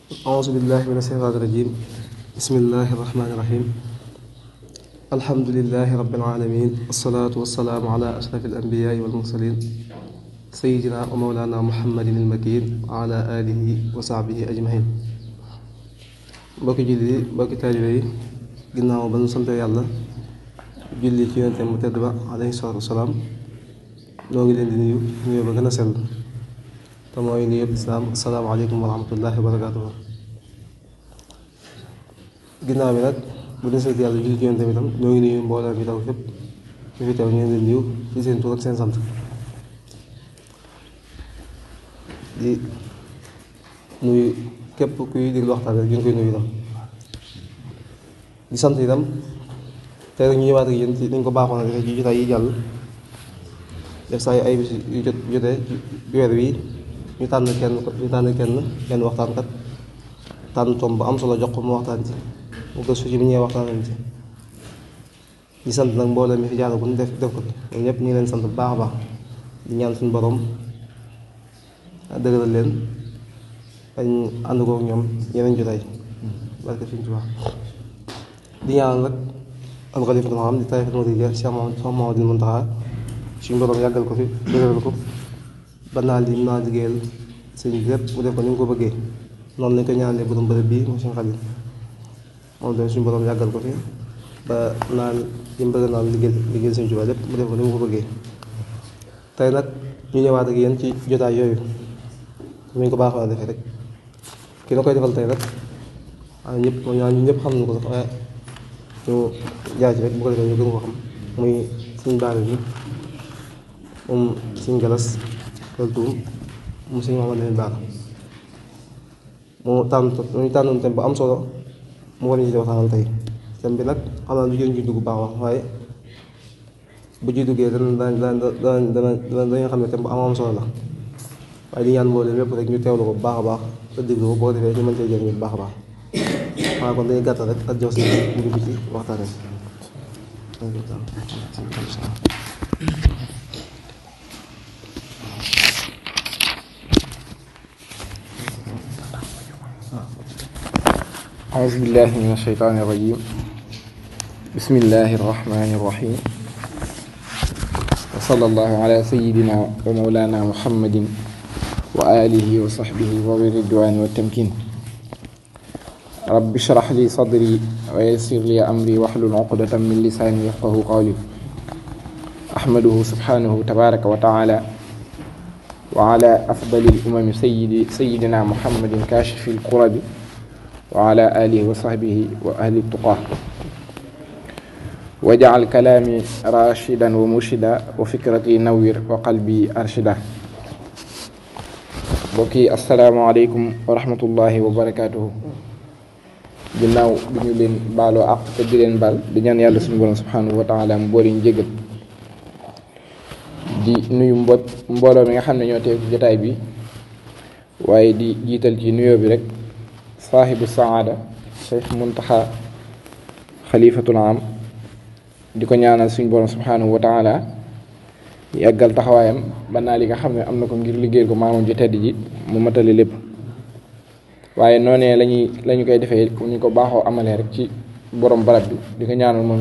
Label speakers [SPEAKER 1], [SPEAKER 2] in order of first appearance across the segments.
[SPEAKER 1] أعوذ بالله من الشيطان الرجيم بسم الله الرحمن الرحيم الحمد لله رب العالمين والصلاة والسلام على أشرف الأنبياء والمرسلين سيدنا ومولانا محمد المكين وعلى آله وصحبه أجمعين mbokki julli yi mbokki taalibe yi ginnaaw ba ñu sant yàlla julli ci yonent mu tedd ba alayhi salaatu wasalaam noo ngi leen di nuyu ba gën a sell te mooy nuyu islaam asalaamaaleykum wa rahmatullahi wa barakaatuhu. ginnaaw bi nag bu ñu sant yàlla julli ci yonent bi tam ñoo ngi nuyu mbooloo bi taw fépp ñu fi teew ñu leen di nuyu ci seen tur ak seen sant di nuyu képp kuy déglu waxtaan rek ñu ngi koy nuyu itam di sant itam tey rek ñu ñëwaat ak yéen ci dañ ko baaxoon a defee ci jotaay yi jàll def saa yu ay bis yu jotee weer wi ñu tànn kenn waxtaankat tànn tomb bu am solo jox ko mu waxtaan ci mu gëstu ci bi ñuy waxtaanal ci di sant nag mbooloo mi fi jàll bu ñu def ko ñoom ñëpp ñu ngi leen sant bu baax a baax di ñaan suñu borom dëgëral leen dañ ànd kook ñoom yeneen jotaay barke fi ñu ci wax di ñaan nag alxalifatul aam di tariiqatul muridiyya Cheikh Mouhamadoul Mountakha suñu borom yàggal ko fi dëgëral ko ba naa li naa liggéeyal sëñ bi lépp mu def ko ni mu ko bëggee noonu lañ ko ñaanalee borom bërëb bii mu suñu xalil moom tamit suñu borom yàggal ko fi ba naan li mu bëgg naan liggéeyal sëñ Tuubaa lépp mu def ko ni mu ko bëggee tey nag ñu ñëwaat ak yéen ci jotaay yooyu mu ñu ko baaxoo a defee rek ki na koy defal tey nag waaye ñëpp xam nañu ko sax waaye ñu jaay ci rek bu ko defee ñu gën ko xam muy suñ baare bi moom suñ galas kaltuum mu suñ Mouhamadou Lamine Bara mu tànnoon thème bu am solo mu war ñu ci waxtaanal tey thème bi nag xam naa lu jën ci dugg baax wax waaye bu ci duggee danañ xam ne thème bu am solo la waaye di ñaan mboolem lépp rek ñu teewlu ko bu baax a baax te déglu ko boo defee ñu mën cee jëriñu bu baax a baax waaw kon dañuy gàttal rek ak jox si ñu dugg ci waxtaan rek
[SPEAKER 2] أعوذ بالله من الشيطان الرجيم بسم الله الرحمن الرحيم وصلى الله على سيدنا ومولانا محمد وآله وصحبه وذوي الرضوان والتمكين رب اشرح لي صدري ويسر لي أمري واحلل عقدة من لساني يفقهوا قولي أحمده سبحانه تبارك وتعالى وعلى أفضل الأمم سيدنا محمد كاشف الكرب وعلى آله وصحبه وأهل التقى وجعل كلامي راشدا ومرشدا وفكرتي نوّر وقلبي أرشدا bokki asalaamaaleykum wa rahmatullahi wa barakaatuhu ginnaaw bi ñu leen baaloo àq te di leen baal di ñaan yàlla suñu borom subhanahu wa taala mu boole ñu jégal di nuyu mbooloo mi nga xam ne ñoo teew ci jotaay bi waaye di jiital ci nuyoo bi rek saahibu saada Cheikh Muntaxa xalifatul am di ko ñaanal suñu borom subhanahu wa taala yàggal taxawaayam ba naa li nga xam ne am na ko ngir liggéeyal ko maamam ji tedd ji mu matali lépp waaye noonee lañu koy defee comme ñu ko baaxoo amalee rek ci borom barab bi di ko ñaanal moom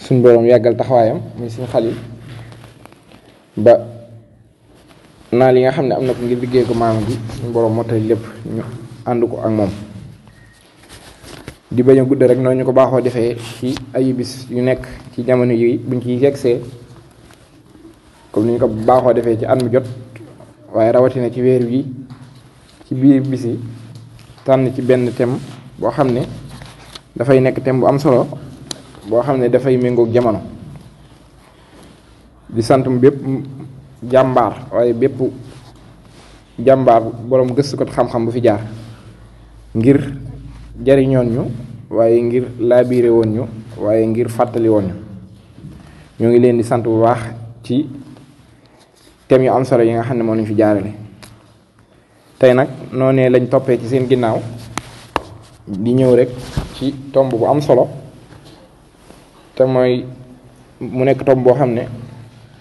[SPEAKER 2] suñ borom yàggal taxawaayam muy suñ xalil ba naa li nga xam ne am na ko ngir liggéeyal ko maamam ji suñ borom matali lépp ñu ànd ko ak moom di bañ a gudd rek noonu ñu ko baaxoo defee ci ay bis yu nekk ci jamono yi buñ ciy yegsee comme ni ñu ko baaxoo defee ci at mu jot waaye rawatina ci weer wi ci biir bis yi tànn ci benn thème boo xam ne dafay nekk thème bu am solo boo xam ne dafay méngoog jamono di sant mu bépp jàmbaar waaye bépp jàmbaar boroom gëstu ko xam-xam bu fi jaar ngir jariñoon ñu waaye ngir laabiire woon ñu waaye ngir fàttali woon ñu ñoo ngi leen di sant bu baax ci thèmes yu am solo yi nga xam ne moo lañ fi jaarale tey nag noonee lañ toppee ci seen ginnaaw di ñëw rek ci tomb bu am solo te mooy mu nekk tomb boo xam ne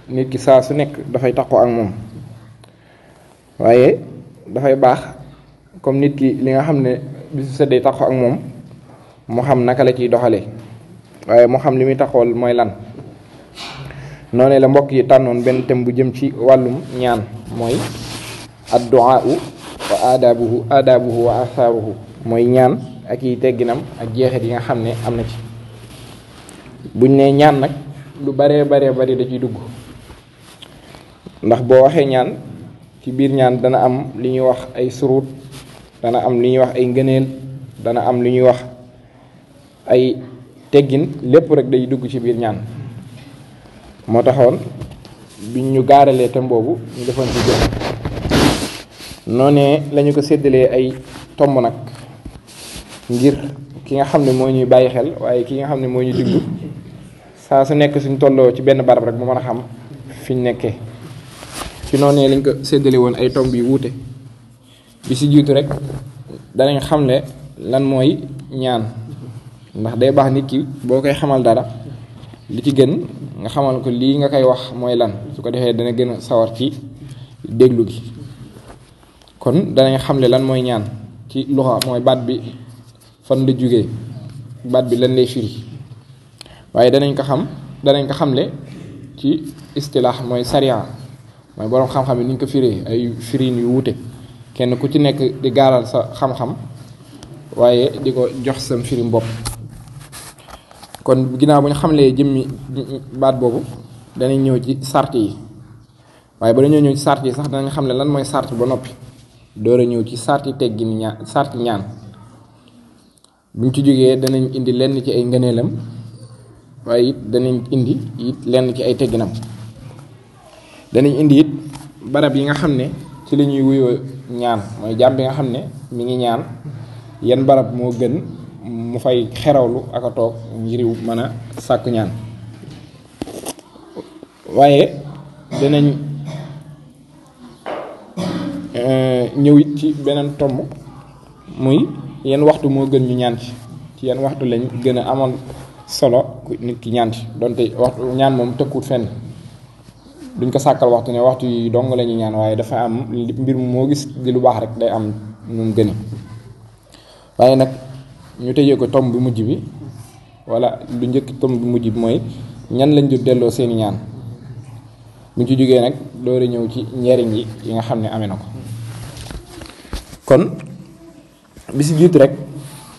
[SPEAKER 2] nit ki saa su nekk dafay taxoo ak moom waaye dafay baax comme nit ki li nga xam ne bisu set day taxaw ak moom mu xam naka la ciy doxalee waaye mu xam li muy taxawal mooy lan. noonu la mbokk yi tànnoon benn thème bu jëm ci wàllum ñaan mooy addu'a wa aadaabuhu wa athaaruhu mooy ñaan ak yi tegginam ak jeexit yi nga xam ne am na ci. buñ ne ñaan nag lu baree bari da ciy dugg ndax boo waxee ñaan ci biir ñaan dana am li ñuy wax ay surut, dana am li ñuy wax ay ngëneel, dana am li ñuy wax ay teggin, lépp rek day dugg ci biir ñaan. moo taxoon biñ ñu gaaralee thème boobu ñu defoon ci jëm noonee lañu ko séddalee ay tomb nag ngir ki nga xam ne moo ñuy bàyyi xel waaye ki nga xam ne moo ñu diglu saa su nekk suñ tolloo ci benn barab rek mu mën a xam fi ñu nekkee. ci noonee lañ ko séddale woon ay tomb yu wuute. bi si jiitu rek danañ xamle lan mooy ñaan, ndax day baax nit ki boo koy xamal dara li ci gën nga xamal ko lii nga koy wax mooy lan, su ko defee dana gën a sawar ci déglu gi. kon danañ xamle lan mooy ñaan ci luxa, mooy baat bi fan la jógee, baat bi lan lay firi. waaye danañ ko xamle ci istilaax, mooy sariya, mooy boroom xam-xam yi ni ñu ko firee ay firin yu wuute, kenn ku ci nekk di gaaral sa xam-xam waaye di ko jox sam firim bopp. kon ginnaaw bu ñu xamlee jëmmi baat boobu danañ ñëw ci sart yi, waaye ba dañoo ñëw ci sart yi sax danañ xam ne lan mooy sart ba noppi door a ñëw ci sarti teggin ñaan, sarti ñaan. buñ ci jógee danañ indi lenn ci ay ngëneelam waaye it danañ indi it lenn ci ay tegginam. danañ indi it barab yi nga xam ne ci la ñuy wuyoo ñaan, mooy jaam bi nga xam ne mi ngi ñaan yan barab moo gën mu fay xerawlu ak a toog ngir mën a sàkku ñaan. waaye danañ ñëw it ci beneen tomb muy yan waxtu moo gën ñu ñaan ci yan waxtu lañ gën a amal solo nit ki ñaan ci, donte waxtu ñaan moom tëkkuut fenn, duñ ko sàkkal waxtu ne waxtu yi dong la ñuy ñaan, waaye dafa am mbir mu moo gis di lu baax rek day am nu mu gëni. waaye nag ñu tëjee ko tomb bu mujj bi, wala lu njëkk tomb bu mujj bi mooy ñan lañ jot delloo seeni ñaan. buñ ci jógee nag doori ñëw ci njariñ yi nga xam ne amee na ko. kon bi si jiitu rek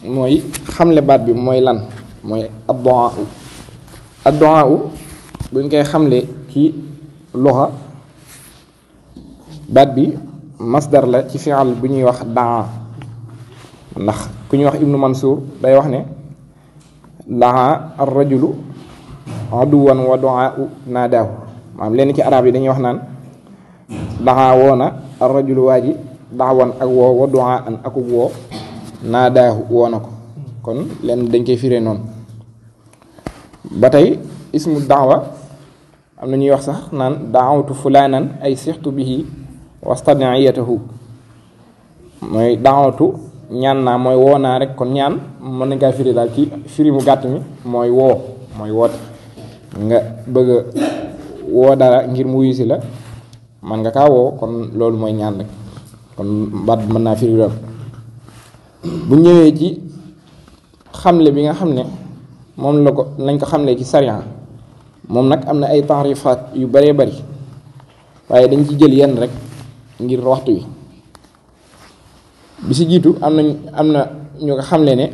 [SPEAKER 2] mooy xamle baat bi mooy lan, mooy addu'a buñ koy xamle ci luxa, baat bi masdar la ci fi'al bu ñuy wax daa. ndax ku ñuy wax ibnu Mansour day wax ne daa ar-rajulu aduwan wa du'a'u naadaahu. maanaam lenn ci arab yi dañuy wax naan daa woona ar-rajulu waa ji daawan ak woo wa du'a'an ak woo naadaahu woo na ko. kon lenn dañ koy firee noonu. ba tey ismu daawa am na ñuy wax sax naan daawatu fulaanan ay sixtu bihi wastad'iyatahu, mooy daawatu ñaan naa mooy woo naa rek. kon ñaan mën nañ kaa firi daal ci firi mu gàtt mi mooy woo, mooy woote. nga bëgg a woo dara ngir mu wuyu si la, man nga kaa woo, kon loolu mooy ñaan rek. kon baat mën naa firi loolu. bu ñëwee ci xamle bi nga xam ne moom la ko nañ ko xamle ci sariya, moom nag am na ay taarifaat yu baree bari, waaye dañ ci jël yenn rek ngir waxtu wi. bi si jiitu am na ñu ko xamle ne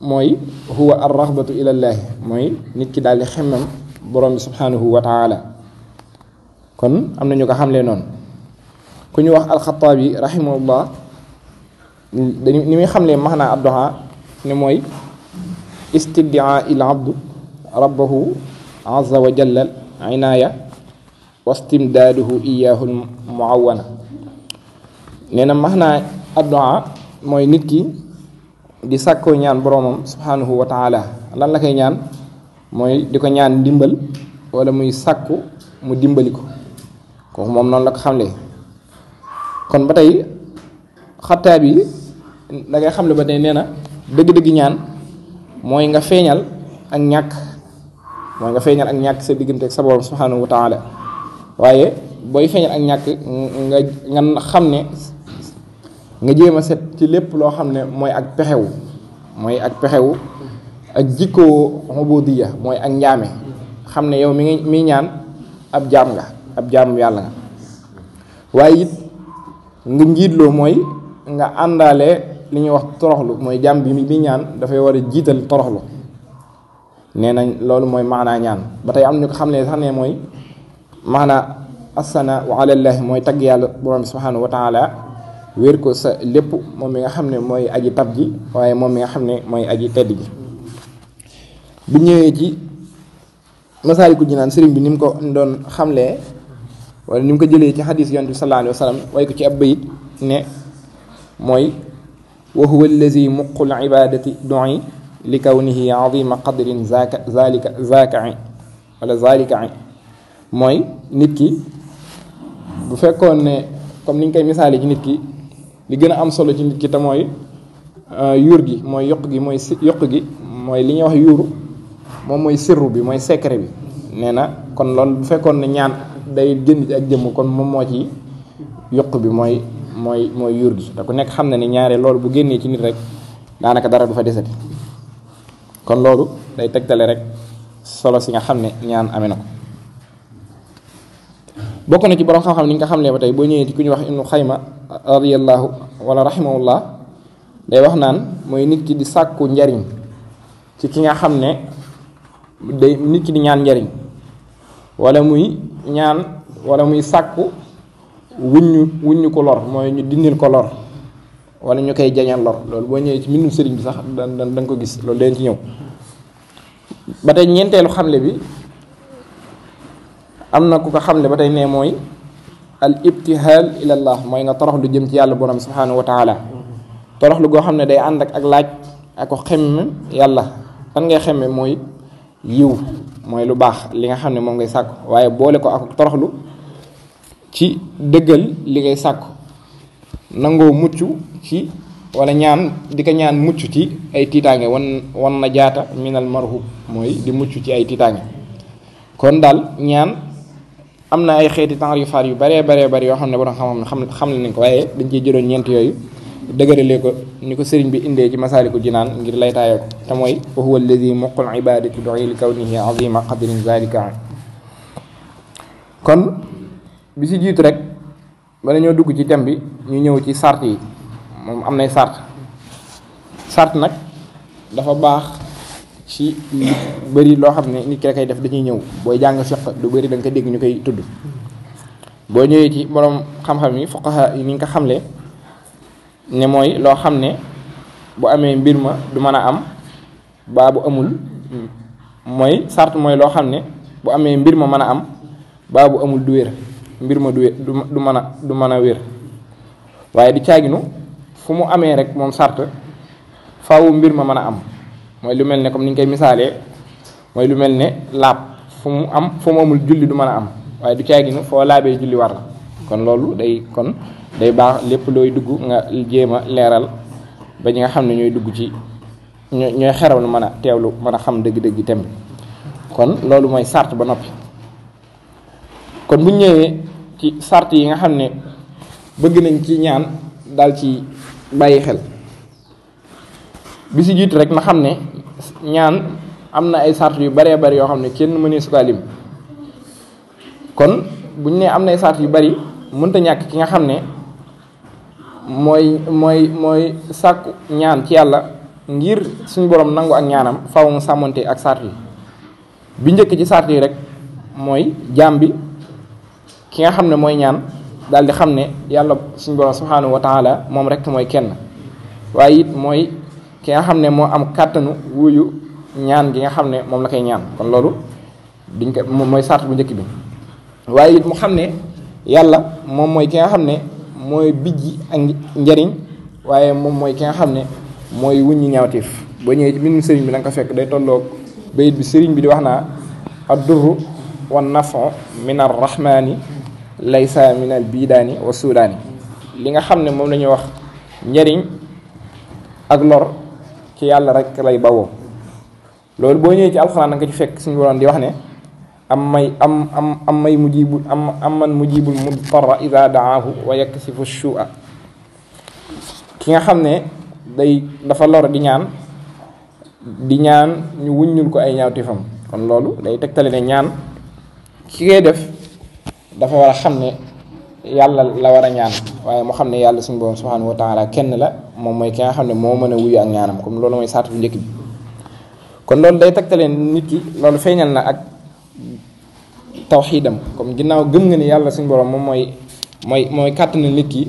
[SPEAKER 2] mooy huwa ar-raghbatu ilallaahi, mooy nit ki daal di xemmem borom bi subhanahu wa taala. kon am na ñu ko xamle noonu. ku ñu wax alxataabi rahimahullah dañu ni muy xamle maanaa addu'a ne mooy istiddaa il abdu rabbahu azza wa jalla inaaya wastimdaaduhu iyaahu muawana. nee na maanaa addu'a mooy nit ki di sàkkoo ñaan boroomam subhanahu wa taala. lan la koy ñaan? mooy di ko ñaan ndimbal wala muy sàkku mu dimbali ko. kooku moom noonu la ko xamle. kon ba tey xattaab yi da ngay xamle ba tey nee na dëgg-dëgg ñaan mooy nga feeñal ak ñàkk, mooy nga feeñal ak ñàkk sa diggante ak sa borom subhanahu wa taala. waaye booy feeñal ak ñàkk nga xam ne nga jéem a set ci lépp loo xam ne mooy ak pexewu ak jikkoo ubudiya mooy ak njaame xam ne yow mi ñaan ab jaam nga ab jaamu yàlla nga waaye it nga njiitloo mooy nga àndaale li ñuy wax toroxlu mooy jaam bi mi ñaan dafay war a jiital toroxlu nee nañ loolu mooy maanaa ñaan ba tey am ñu ko xam ne sax ne mooy maanaa assana wa alallahi mooy tagg yàlla borom bi subhanahu wa taala wéer ko sa lépp moom mi nga xam ne mooy aji tab ji waaye moom mi nga xam ne mooy aji tedd ji bu ñëwee ci Masaalikul Jinaan sëriñ bi ni mu ko doon xamlee wala ni mu ko jëlee ci xadiis yonent bi sallallahu alayhi wa sallam way ko ci ab bayit ne mooy wa huwa allazi muqul ibadati du'i li kawnihi azima qadrin zalika mooy nit ki bu fekkoon ne comme ni ñu koy misaale ci nit ki li gën a am solo ci nit ki te mooy yuur gi mooy yokk gi mooy li ñuy wax yuuru moom mooy sirru bi mooy secret bi nee na kon loolu bu fekkoon ne ñaan day génn ci ak jëmm kon moom moo ci yokk bi mooy yuur gi te ku nekk xam na ne ñaare loolu bu génnee ci nit rek daanaka dara du fa desati kon loolu day tegtale rek solo si nga xam ne ñaan amee na ko bokk na ci borom xam-xam ni nga xam ne ba tey boo ñëwee ci ku ñuy wax Ibnu Xayma radiyallahu wala rahimahullah day wax naan mooy nit ki di sàkku njariñ ci ki nga xam ne day nit ki di ñaan njariñ wala muy ñaan wala muy sàkku wuññu ko lor mooy ñu dindil ko lor wala ñu koy jañal lor loolu boo ñëwee ci mbindum sëriñ bi sax da nga ko gis loolu leen ci ñëw ba tey ñeenteelu xamle bi am na ku ko xamle ba tey ne mooy al ibtihaal ilallah mooy nga toroxlu jëm ci yàlla borom subhanahu wa taala toroxlu goo xam ne day ànd ak laaj ak ko xemme yàlla lan ngay xemme mooy yiw mooy lu baax li nga xam ne moom ngay sàkku waaye boole ko ak toroxlu ci dëggal li ngay sàkku nangoo mucc ci wala ñaan di ko ñaan mucc ci ay tiitaange wan na jaata minal marhub mooy di mucc ci ay tiitaange kon daal ñaan am na ay xeeti taarifaat yu baree yoo xam ne borom xam nañ ko waaye dañ ciy jëloon ñeent yooyu dëgëralee ko ni ko sëriñ bi indee ci Masaalikul Jinaan ngir lay taayoo ko te mooy wa huwa alladi muqul ibadati du'i li kawnihi azima qadrin zalika kon bi si jiitu rek bala ñoo dugg ci thème bi ñu ñëw ci sart yi moom am nay sart nag dafa baax ci lu bëri loo xam ne nit ki koy def dañuy ñëw booy jàng fiqh lu bëri da nga ko dégg ñu koy tudd boo ñëwee ci borom xam-xam yi fuqaha yi ni nga ko xamle ne mooy loo xam ne bu amee mbir ma du mën a am baa bu amul mooy sart mooy loo xam ne bu amee mbir ma mën a am baa bu amul du wér mbir ma du mën a wér waaye di caaginu fu mu amee rek moom sart faawu mbir ma mën a am mooy lu mel ne comme ni ñu koy misaalee mooy lu mel ne laab fu mu amul julli du mën a am waaye du caaginu foo laabee julli war la kon loolu day baax lépp looy dugg nga jéem a leeral ba ñi nga xam ne ñooy dugg ci ñooy xerawlu mën a teewlu mën a xam dëgg-dëgg tem kon loolu mooy sart ba noppi kon bu ñëwee ci sart yi nga xam ne bëgg nañ ci ñaan daal ci bàyyi xel bi si jiitu rek na xam ne ñaan am na ay sart yu baree bari yoo xam ne kenn mënee su ko lim kon bu ñu nee am na ay sart yu bari mënta ñàkk ki nga xam ne mooy sàkku ñaan ci yàlla ngir suñu borom nangu ak ñaanam faaw mu sàmmante ak sart yi bi njëkk ci sart yi rek mooy jaam bi ki nga xam ne mooy ñaan daal di xam ne yàlla suñu borom subhanahu wa taala moom rek mooy kenn waaye it mooy ki nga xam ne moo am kàttanu wuyu ñaan gi nga xam ne moom la koy ñaan kon loolu duñ ko mooy sart bu njëkk bi waaye it mu xam ne yàlla moom mooy ki nga xam ne mooy bijji ak njariñ waaye moom mooy ki nga xam ne mooy wuññi ñaawteef boo ñëwee ci mbindum sëriñ bi da nga ko fekk day tolloog bayit bi sëriñ bi di wax naa ad-durru wan nafu min ar-rahmani laysa min al-bidaani wa sudaani li nga xam ne moom la ñuy wax njariñ ak lor ci yàlla rek lay bawoo loolu boo ñëwee ci alxuraan da nga ci fekk suñu borom di wax ne man mujibul mudarra ida daahu wa yaksifu shu'a ki nga xam ne dafa lor di ñaan ñu wuññul ko ay ñaawteefam kon loolu day tegtale ne ñaan ki koy def dafa war a xam ne yàlla la war a ñaan waaye mu xam ne yàlla suñu borom subhanahu wa taala kenn la moom mooy ki nga xam ne moo mën a wuyu ak ñaanam comme loolu mooy saatu bu njëkk bi kon loolu day tegtale nit ki loolu feeñal na ak tawxiidam comme ginnaaw gëm nga ne yàlla suñu borom moom mooy kàttan na nit ki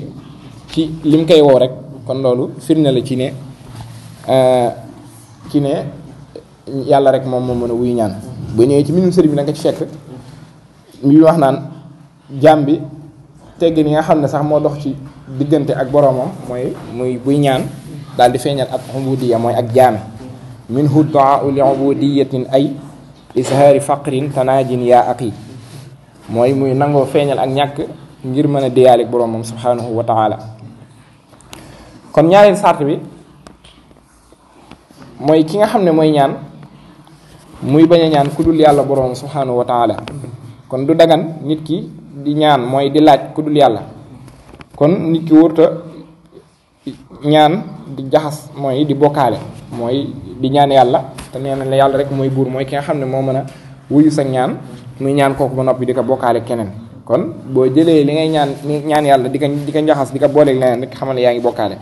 [SPEAKER 2] ci lim koy woo rek kon loolu firnde la ci ne yàlla rek moom moo mën a wuyu ñaan bu ñëwee ci mbindum sëriñ bi da nga ci fekk mi wax naan jaam bi tegg ni nga xam ne sax moo dox ci diggante ak boroomam muy buy ñaan daal di feeñal ak ubudiyya mooy ak jaame minhu du'a li ubudiyatin ay ishaari faqrin tanaajin yaa aqi mooy muy nangoo feeñal ak ñàkk ngir mën a déyaale ak boroomam subhanahu wa taala kon ñaareel sart bi mooy ki nga xam ne mooy ñaan muy bañ a ñaan ku dul yàlla boroomam subhanahu wa taala kon du dagan nit ki di ñaan mooy di laaj ku dul yàlla kon nit ki wurta ñaan di jaxas mooy di bokkaale mooy di ñaan yàlla te nee na la yàlla rek mooy buur mooy ki nga xam ne moo mën a wuyu sa ñaan muy ñaan kooku ba noppi di ko bokkaale keneen kon boo jëlee li ngay ñaan yàlla di ko njaxas di ko booleeg leneen rek xamal ne yaa ngi bokkaale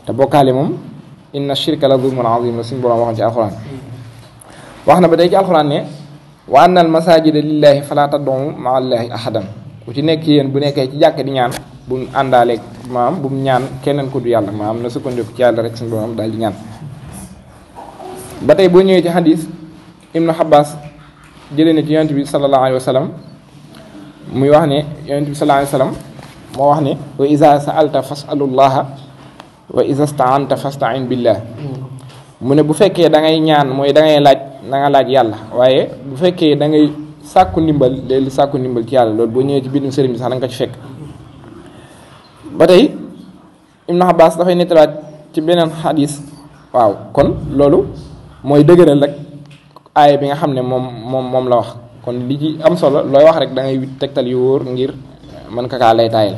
[SPEAKER 2] te bokkaale moom inna shirka la zulmun azim la suñu borom waxoon ci alxuraan wax na ba tey ci alxuraan ne wa anna al masajida lillahi fala tad'u ma'a allahi ahadan ku ci nekk yéen bu nekkee ci jàkk di ñaan bu mu àndaaleeg maam bu mu ñaan keneen ku du yàlla maam na sukkandiku ci yàlla rek suñu borom daal di ñaan ba tey boo ñëwee ci hadis ibnu Abbas jëlee na ci yonent bi sallallahu alayhi wa sallam muy wax ne yonent bi sallallahu alayhi wa sallam moo wax ne wa iza sa'alta fas'alullaha wa iza sta'anta fasta'in billah mu ne bu fekkee da ngay ñaan mooy da ngay laaj na nga laaj yàlla waaye bu fekkee da ngay sàkku ndimbal léegi sàkku ndimbal ci yàlla loolu boo ñëwee ci biir sëriñ bi sax da nga ko ci fekk ba tey Ibn Abbas dafay nettalaat ci beneen xadis waaw kon loolu mooy dëgëral rek aaya bi nga xam ne moom la wax kon li ci am solo looy wax rek da ngay tegtal yu wóor ngir mën ka kaa lay taayal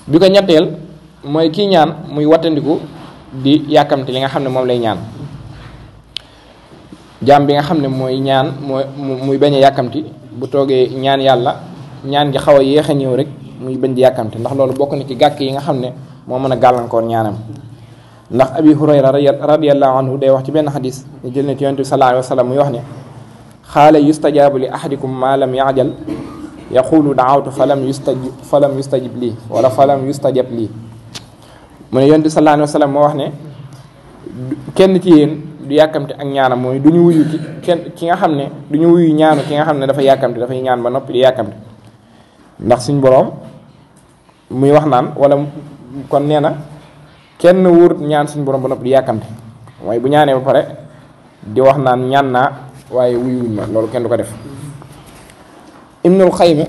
[SPEAKER 2] bi ko ñetteel mooy kii ñaan muy wattandiku di yàkkamti li nga xam ne moom lay ñaan jaam bi nga xam ne mooy ñaan muy bañ a yàkkamti bu toogee ñaan yàlla ñaan gi xaw a yéex a ñëw rek muy bañ di yàkkamti ndax loolu bokk na ci gàkk yi nga xam ne moo mën a gàllankoor ñaanam ndax abi hurayra radiyallahu anhu day wax ci benn xadis ñu jël ne ci yonent bi sallallahu alayhi wa sallam muy wax ne xaala yustajaabu li ahadikum ma lam yaajal yaqulu daawtu falam yustajib lii wala falam yustajab lii mu ne yonent bi sallallahu alayhi wa sallam moo wax ne kenn ci yéen du yàkkamte ak ñaanam mooy du ñu wuyu ki nga xam ne du ñu wuyu ñaanu ki nga xam ne dafa yàkkamte dafay ñaan ba noppi di yàkkamte ndax suñ boroom muy wax naan wala kon nee na kenn wóor ñaan suñ boroom ba noppi di yàkkamte mooy bu ñaanee ba pare di wax naan ñaan naa waaye wuyuwuñ ma loolu kenn du ko def Ibnul Qayyim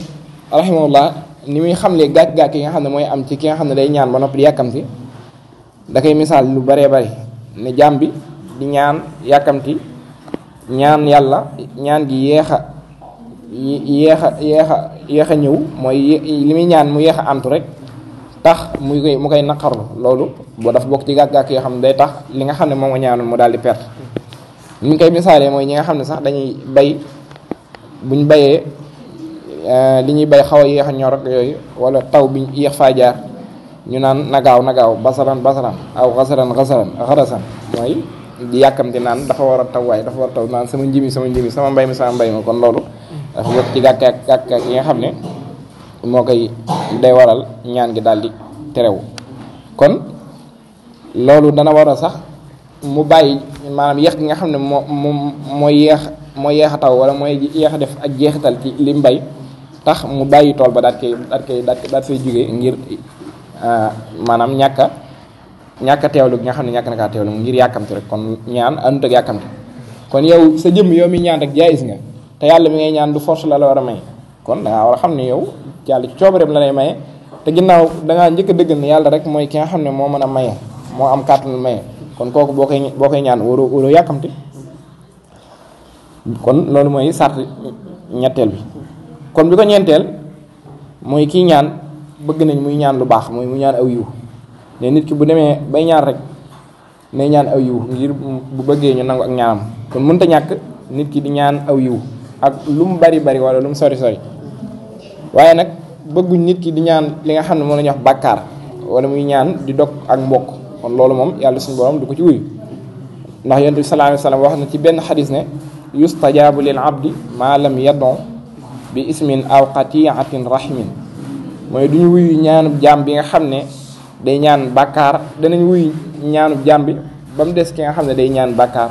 [SPEAKER 2] rahimahullah ni muy xamlee gàkk-gàkk yi nga xam ne mooy am ci ki nga xam ne day ñaan ba noppi di yàkkamti da koy misaal lu baree bari ne jaam bi di ñaan yàkkamti ñaan yàlla ñaan gi yéex a ñëw mooy li muy ñaan mu yéex a antu rek tax mu koy naqarlu loolu boo dafa bokk ci gàkk-gàkk yoo xam ne day tax li nga xam ne moom nga ñaanoon mu daal di perte ni ñu koy misaalee mooy ñi nga xam ne sax dañuy bay buñ bayee li ñuy bay xaw a yéex a ñor ak yooyu wala taw bi yéex faa jaar ñu naan na gaaw basaran aw xarasan mooy di yàkkamti naan dafa war a taw waaye dafa war a taw naan sama njimi sama mbay mi kon loolu dafa bokk ci gàkk yi nga xam ne moo koy day waral ñaan gi daal di terewu kon loolu dana war a sax mu bàyyi maanaam yéex gi nga xam ne mooy yéex a taw wala mooy yéex a def ak jeexital ci li mbay tax mu bàyyi tool ba daat fay jógee ngir maanaam ñàkk a teewlu gi nga xam ne ñàkk na kaa teewlu ngir yàkkamti rek kon ñaan àndut ak yàkkamti kon yow sa jëmm yow mi ñaan rek jaayis nga te yàlla mi ngay ñaan du force la war a may kon dangaa war a xam ne yow yàlla ci coobareem la lay maye te ginnaaw dangaa njëkk a dëggal ne yàlla rek mooy ki nga xam ne moo mën a maye moo am kàttan maye kon kooku boo koy ñaan waroo yàkkamti kon loolu mooy sart ñetteel bi kon bi ko ñeenteel mooy kii ñaan bëgg nañ muy ñaan lu baax mooy mu ñaan aw yiw ne nit ki bu demee bay ñaan rek ne ñaan aw yiw ngir bu bëggee ñu nangu ak ñaanam kon mënta ñàkk nit ki di ñaan aw yiw ak lu mu bari wala lu mu sori waaye nag bëgguñ nit ki di ñaan li nga xam ne moom la ñuy wax bàkkaar wala muy ñaan di dog ak mbokk kon loolu moom yàlla suñu borom du ko ci wuyu ndax yonent bi sallallahu alayhi wa sallam wax na ci benn xadis ne yustajaabu lil abdi maa lam yadon bi ismin aw qatiatin rahimin mooy duñu wuyu ñaanub jaam bi nga xam ne day ñaan bàkkaar danañ wuyu ñaanub jaam bi ba mu des ki nga xam ne day ñaan bàkkaar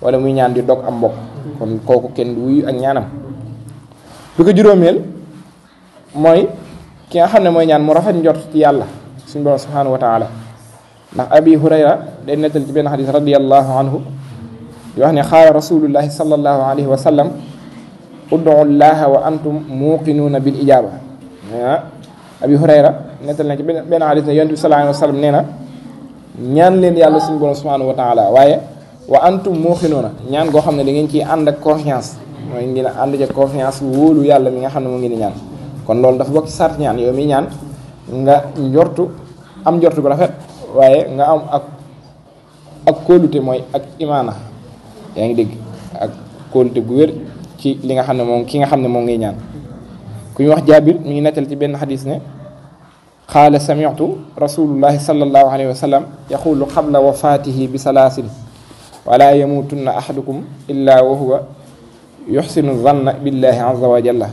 [SPEAKER 2] wala muy ñaan di dog am mbokk kon kooku kenn du wuyu ak ñaanam lu ko juróomeel mooy ki nga xam ne mooy ñaan mu rafet njort ci yàlla suñu borom subhanahu wa taala ndax abi hurayra day nettal ci benn xadis radiallahu anhu di wax ne xaala rasulullahi sallallahu alayhi wa sallam ud'u llaha wa antum muqinuuna bil ijaba abi hurayra nettal na ci benn xadis ne yonent bi sallallahu alayhi wa sallam nee na ñaan leen yàlla suñu borom subhanahu wa taala waaye wa antum muqinuuna ñaan goo xam ne da ngeen ciy ànd ak confiance mooy ngeen ànd ci confiance wóolu yàlla mi nga xam ne moo ngeen di ñaan kon loolu dafa bokk ci sart ñaan yow mi ñaan nga njortu gu rafet waaye nga am ak kóolute mooy ak imaana yaa ngi dégg ak kóolute gu wér ci li nga xam ne moom ki nga xam ne moom ngay ñaan ku ñu wax jaabir mi ngi nettal ci benn xadis ne qaala sami'tu rasulullahi sallallahu alayhi wa sallam yaqulu qabla wafatihi bi salaasin wala yamutunna ahadukum illa wa huwa yuxsinu zanna billahi azza wa jalla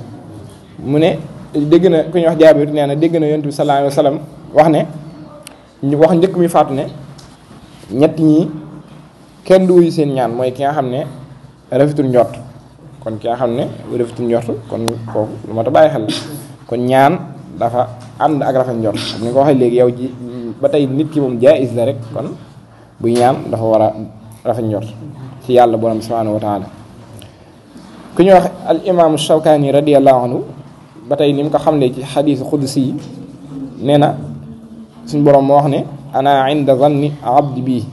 [SPEAKER 2] mu ne dégg na ku ñuy wax jaabir nee na dégg na yonent bi sallallahu alayhi wa sallam wax ne ñu wax njëkk mi faatu ne ñett ñi kenn du wuyu seen ñaan mooy ki nga xam ne rafetul njort kon ki nga xam ne rafetul njort kon kooku lu ma ta bàyyi xel kon ñaan dafa ànd ak rafet njort comme ni nga ko waxee léegi yow ji ba tey nit ki moom jaayis la rek kon buy ñaan dafa war a rafet njort ci yàlla borom subhanahu wa taala ku ñuy wax al imam Shawkani radiyallahu anhu ba tey ni mu ko xamlee ci xadiis xudsi yi nee na suñ borom moo wax ne ana inda zanni abdi bii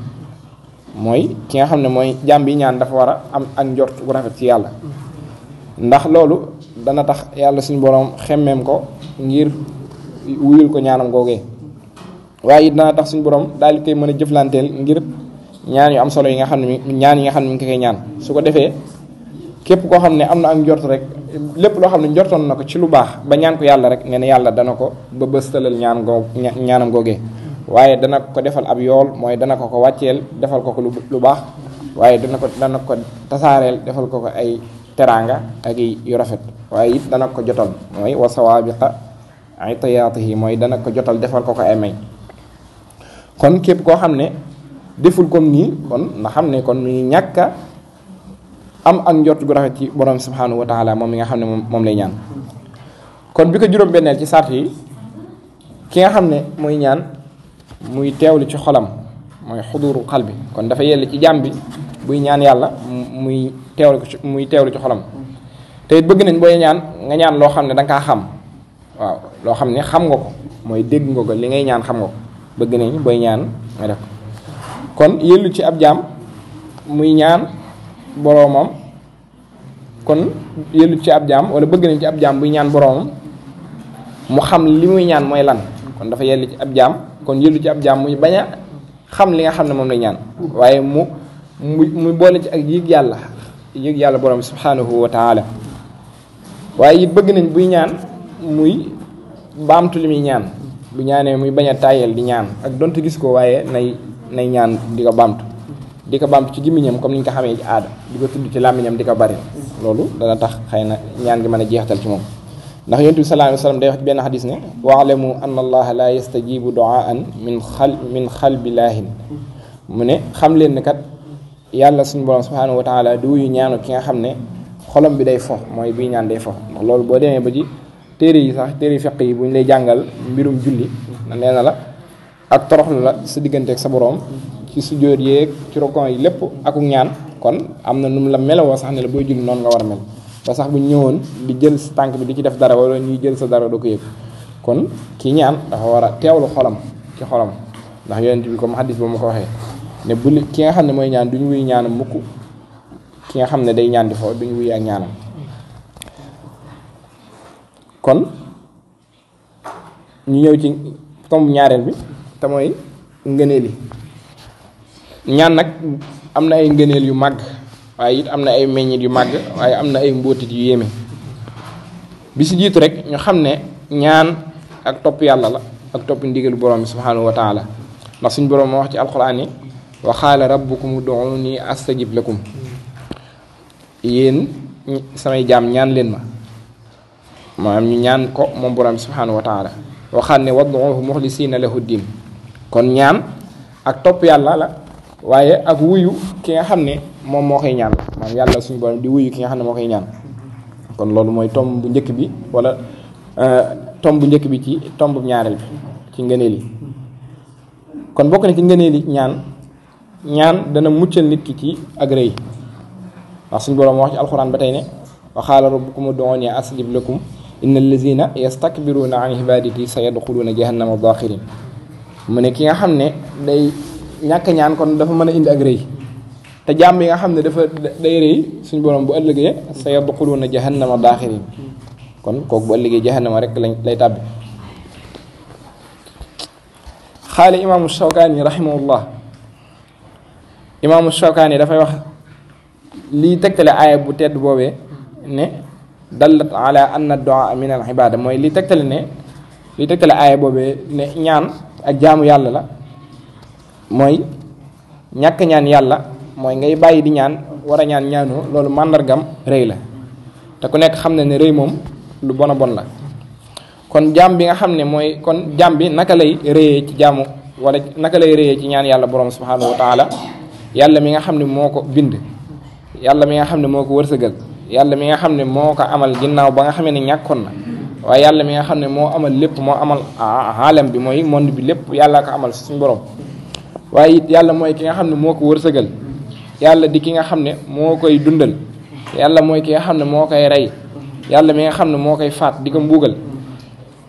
[SPEAKER 2] mooy ki nga xam ne mooy jaam bi ñaan dafa war a am ak njort bu rafet ci yàlla ndax loolu dana tax yàlla suñ borom xemmeem ko ngir wuyul ko ñaanam googee waaye it dana tax suñ borom daal di koy mën a jëflanteel ngir ñaan yu am solo yi nga xam ne ñaan yi nga xam ne mi ngi koy ñaan su ko defee képp koo xam ne am na ak njort rek lépp loo xam ne njortoon na ko ci lu baax ba ñaan ko yàlla rek nee na yàlla dana ko ba bëstalal ñaanam googee waaye dana ko defal ab yool mooy dana ko wàcceel defal ko lu baax waaye dana ko tasaareel defal ko ay teraanga ak yu rafet waaye it dana ko jotal mooy wa sawaabiqa itayaatihi mooy dana ko jotal defal ko ay may kon képp koo xam ne deful comme nii kon na xam ne kon mi ñàkka am ak njort gu rafet ci borom subhanahu wa taala moom mi nga xam ne moom lay ñaan kon bi ko juróom-benneel ci sart yi ki nga xam ne mooy ñaan muy teewlu ci xolam mooy xuduru xal bi kon dafa yell ci jaam bi buy ñaan yàlla muy teewlu ci xolam te it bëgg nañ booy ñaan nga ñaan loo xam ne danga kaa xam waaw loo xam ne xam nga ko mooy dégg nga ko li ngay ñaan xam nga ko bëgg nañ booy ñaan nga def ko kon yellu ci ab jaam muy ñaan boroomam kon yellu ci ab jaam wala bëgg nañ ci ab jaam buy ñaan boroomam mu xam li muy ñaan mooy lan kon dafa yellu ci ab jaam kon yellu ci ab jaam muy bañ a xam li nga xam ne moom lay ñaan waaye mu boole ci ak yëg yàlla borom subhanahu wa taala waaye it bëgg nañ buy ñaan muy baamtu li muy ñaan bu ñaanee muy bañ a tàyyel di ñaan ak donte gis ko waaye nay ñaan di ko baamtu ci gémmiñam comme ni ñu ko xamee ci aada di ko tudd ci làmmiñam di ko bari loolu dana tax xëy na ñaan gi mën a jeextal ci moom ndax yonent bi sallallahu alayhi wa sallam day wax ci benn xadis ne wa'lamu anna allaha la yastajibu du'aan min xalbi laahin mu ne xam leen ne kat yàlla suñu borom subhanahu wa taala du wuyu ñaanu ki nga xam ne xolam bi day fo mooy bii ñaan day fo ndax loolu boo demee ba ci téere yi fiq yi bu ñu lay jàngal mbirum julli nee na la ak toroxlu la sa diggante ak sa borom ci sujjóot yeeg ci rokon yi lépp akuk ñaan kon am na nu mu la melowoo sax ne la booy julli noonu nga war a mel ba sax bu ñëwoon di jël sa tànk bi di ci def dara wala ñuy jël sa dara doo ko yëg kon kii ñaan dafa war a teewlu xolam ci xolam ndax yonent bi comme hadis ba ma ko waxee ne bu ki nga xam ne mooy ñaan duñu wuy ñaanam mukk ki nga xam ne day ñaan di fo duñu wuy ak ñaanam kon ñu ñëw ci tomb ñaareel bi te mooy ngëneel yi. ñaan nag am na ay ngëneel yu màgg waaye it am na ay meññit yu màgg waaye am na ay mbóotit yu yéeme bi si jiitu rek ñu xam ne ñaan ak topp yàlla la ak topp ndigalu borom bi subhanahu wa taala ndax suñ borom moo wax ci alquran yi wa qaala rabbukum ud'uuni astajib lakum yéen samay jaam ñaan leen ma maanaam ñu ñaan ko moom borom bi subhanahu wa taala waxaat ne wad'uuhu muxlisiina lahu diin kon ñaan ak topp yàlla la waaye ak wuyu ki nga xam ne moom moo koy ñaan maanaam yàlla suñu borom di wuyu ki nga xam ne moo koy ñaan kon loolu mooy tomb bu njëkk bi wala tomb bu njëkk bi ci tomb bu ñaareel bi ci ngëneel yi kon bokk na ci ngëneel yi ñaan dana muccal nit ki ci ak rëy ndax suñu borom wax ci alxuraan ba tey ne wa qaala rabbukum ud'uuni astajib lakum inna allazina yastakbiruuna an ibadati sayadxuluuna jahannama daaxirin mu ne ki nga xam ne day ñàkk ñaan kon dafa mën a indi ak rëy te jaam bi nga xam ne dafa day rëy suñu borom bu ëllëgee sayadxuluuna jahannama daaxirin kon kooku bu ëllëgee jahannama rek lay tàbbi. xaale imaamu Shawkaani rahimahullah imaamu Shawkaani dafay wax lii tegtale aaya bu tedd boobee ne dallat ala anna du'a min al ibada mooy lii tegtale aaya boobee ne ñaan ak jaamu yàlla la mooy ñàkk ñaan yàlla mooy ngay bàyyi di ñaan war a ñaan ñaanoo loolu màndargam rëy la te ku nekk xam ne ne rëy moom lu bon a bon la kon jaam bi nga xam ne mooy kon jaam bi naka lay rëyee ci jaamu wala naka lay rëyee ci ñaan yàlla borom subhanahu wa taala yàlla mi nga xam ne moo ko bind yàlla mi nga xam ne moo ko wërsëgal yàlla mi nga xam ne moo ko amal ginnaaw ba nga xamee ne ñàkkoon na waaye yàlla mi nga xam ne moo amal lépp moo amal aalam bi mooy monde bi lépp yàlla ko amal suñu borom waaye it yàlla mooy ki nga xam ne moo ko wërsëgal yàlla di ki nga xam ne moo koy dundal yàlla mooy ki nga xam ne moo koy rey yàlla mi nga xam ne moo koy faat di ko mbuugal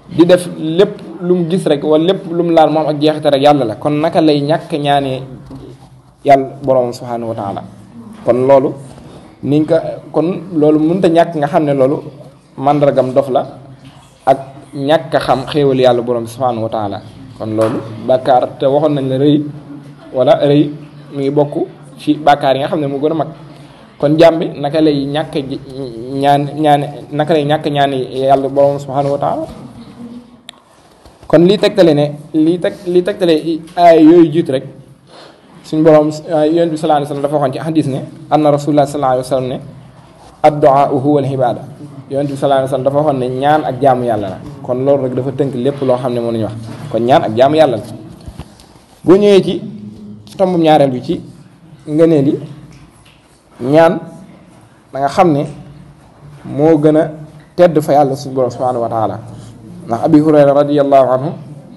[SPEAKER 2] di def lépp lu mu gis rek wala lépp lu mu laal moom ak jeexite rek yàlla la kon naka lay ñàkk ñaanee yàlla borom subhanahu wa taala kon loolu niñ ko kon loolu mënta ñàkk nga xam ne loolu màndargam dof la ak ñàkk a xam xéewal yàlla borom subhanahu wa taala kon loolu bàkkaar te waxoon nañ la rëy wala rëy mi ngi bokk ci bàkkaar yi nga xam ne mu gën a mag kon jàmm bi naka lay ñàkk ñaan yàlla borom subhanahu wa taala kon lii tegtale ne lii tegtale ay yooyu jiitu rek suñ borom yonent bi sallallahu alayhi wasallam dafa waxoon ci hadis ne anna rasulullah sallallahu alayhi wasallam ne ad-du'a huwa al-ibada yonent bi sallallahu alayhi wasallam dafa waxoon ne ñaan ak jaamu yàlla la kon loolu rek dafa tënk lépp loo xam ne moom la ñu wax kon ñaan ak jaamu yàlla la boo ñëwee ci tombum ñaareel bi ci ngëneel yi ñaan da nga xam ne moo gën a tedd fa yàlla suñu borom subhanahu wa taala ndax abi hurayra radiyallahu anhu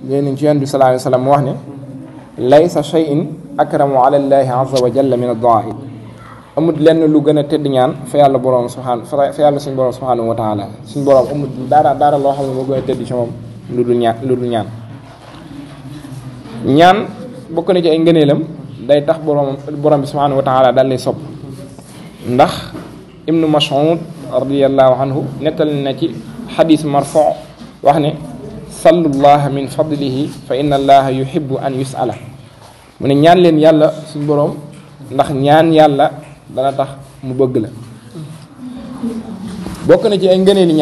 [SPEAKER 2] léegi ci yonent bi sallallahu alayhi wasallam mu wax ne laysa shay'in akramu ala llahi azza wa jalla min ad-du'a amut lenn lu gën a tedd ñaan fa yàlla borom subhanahu fa yàlla suñu borom subhanahu wa taala suñu borom amut dara loo xam ne moo gën a tedd ci moom lu dul ñaan bokk na ci ay ngëneelam day tax borom bi subhanahu wa taala daal lay sopp ndax ibnu Mas'ud radiyallahu anhu nettal na ci xadis marfu' wax ne sallallahu min fadlihi fa inna allaha yuhibbu an yus'ala mu ne ñaan leen yàlla suñu borom ndax ñaan yàlla dana tax mu bëgg la bokk na ci ay ngëneeli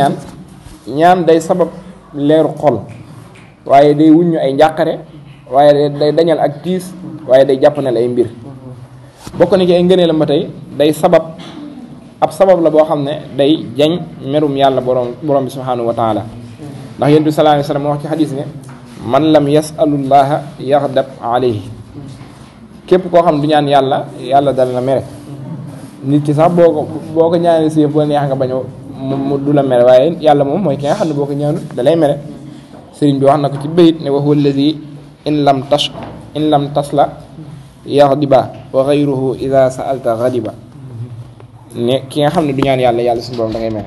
[SPEAKER 2] ñaan day sabab leeru xol waaye day wuññu ay njàqare waaye day dañal ak tiis waaye day jàppanal ay mbir bokk na ci ay ngëneelam ba tey day sabab ab sabab la boo xam ne day jañ merum yàlla borom bi subhanahu wa taala ndax yonent bi sallallahu alayhi wasallam wax ci xadis ne man lam yasalullaha yaxdab alayhi képp koo xam du ñaan yàlla dal na mere nit ki sax boo ko ñaanee si boo neex nga bañ mu du la mere waaye yàlla moom mooy ki nga xam ne boo ko ñaanul da lay mere sëriñ bi wax na ko ci bayit ne wa huwa allazi in lam tasla yaxdiba wa ghayruhu idha sa'alta ghadiba ne ki nga xam ne du ñaan yàlla suñu borom da ngay mere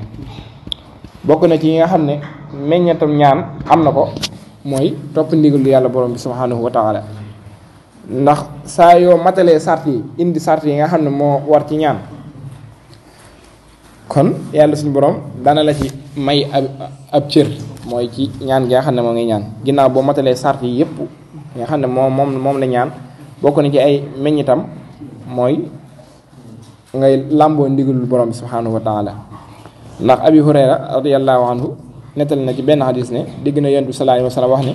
[SPEAKER 2] bokk na ci yi nga xam ne meññatam ñaan am na ko mooy topp ndigalu yàlla borom bi subhanahu wa taala ndax saa yoo matalee sart yi indi sart yi nga xam ne moo war ci ñaan kon yàlla suñu borom dana la ci may ab cër mooy ci ñaan gi nga xam ne moo ngay ñaan ginnaaw boo matalee sart yi yëpp nga xam ne moom la ñaan bokk na ci ay meññitam mooy ngay làmboo ndigalul borom bi subhanahu wa taala ndax abi hurayra radiyallahu anhu nettali na ci benn xadis ne dégg na yonent bi sallallahu alayhi wa sallam wax ne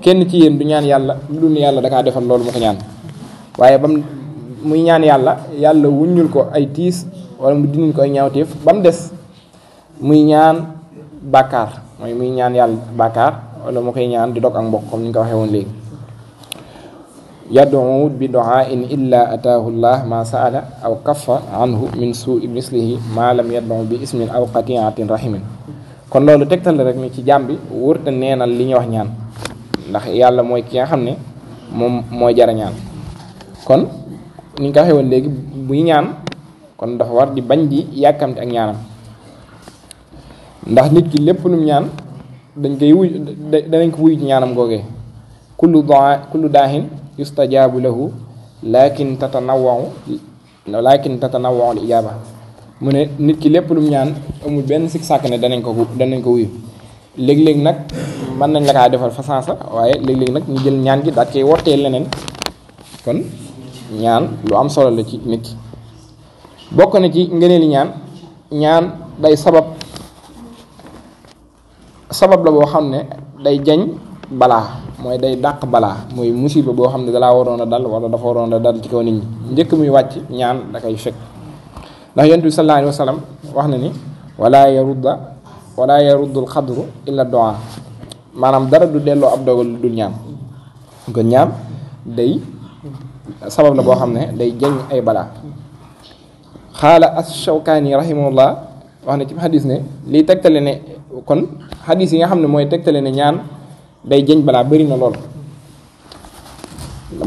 [SPEAKER 2] kenn ci yéen du ñaan yàlla lu dul yàlla da kaa defal loolu mu ko ñaan waaye bam muy ñaan yàlla wuññul ko ay tiis wala mu dindil ko ay ñaawteef ba mu des muy ñaan bàkkaar mooy muy ñaan yàlla bàkkaar wala mu koy ñaan di dog ak mbokk comme ni nga ko waxee woon léegi yad'u bi du'aa'in illa ataahu llah ma sa'ala aw kaffa anhu min suu'i mislihi ma lam yad'u bi ismin aw qati'atin rahimin kon loolu tegtal rek ni ci jàmm bi wërta neenal li ñuy wax ñaan ndax yàlla mooy ki nga xam ne moom mooy jara ñaan kon ni nga ko waxee woon léegi buy ñaan kon dafa war di bañ di yàkkamte ak ñaanam ndax nit ki lépp lu mu ñaan danañ ko wuyu ci ñaanam googee kullu daahin yustajaabu lahu lakin tatanawwa'u al ijaaba mu ne nit ki lépp lu mu ñaan amul benn sikk sàkk ne danañ ko wuyu léeg-léeg nag mën nañ la kaa defal fa sansa waaye léeg-léeg nag ñu jël ñaan gi daal koy wortee leneen kon ñaan lu am solo la ci nit ki bokk na ci ngëneeli ñaan day sabab la boo xam ne day jañ balaa mooy day dàq balaa mooy musiba boo xam ne dalaa waroon a dal wala dafa waroon a dal ci kaw nit ñi njëkk muy wàcc ñaan da koy fekk ndax yonent bi sallallahu alayhi wa sallam wax na ni wala yaruddu alxadru illa du'a maanaam dara du delloo ab dogal lu dul ñaan kon ñaan day sabab la boo xam ne day jañ ay balaa xaala ash-Shawkaani rahimahullah wax na ci xadis ne liy tegtale ne kon xadis yi nga xam ne mooy tegtale ne ñaan day jañ balaa bëri na lool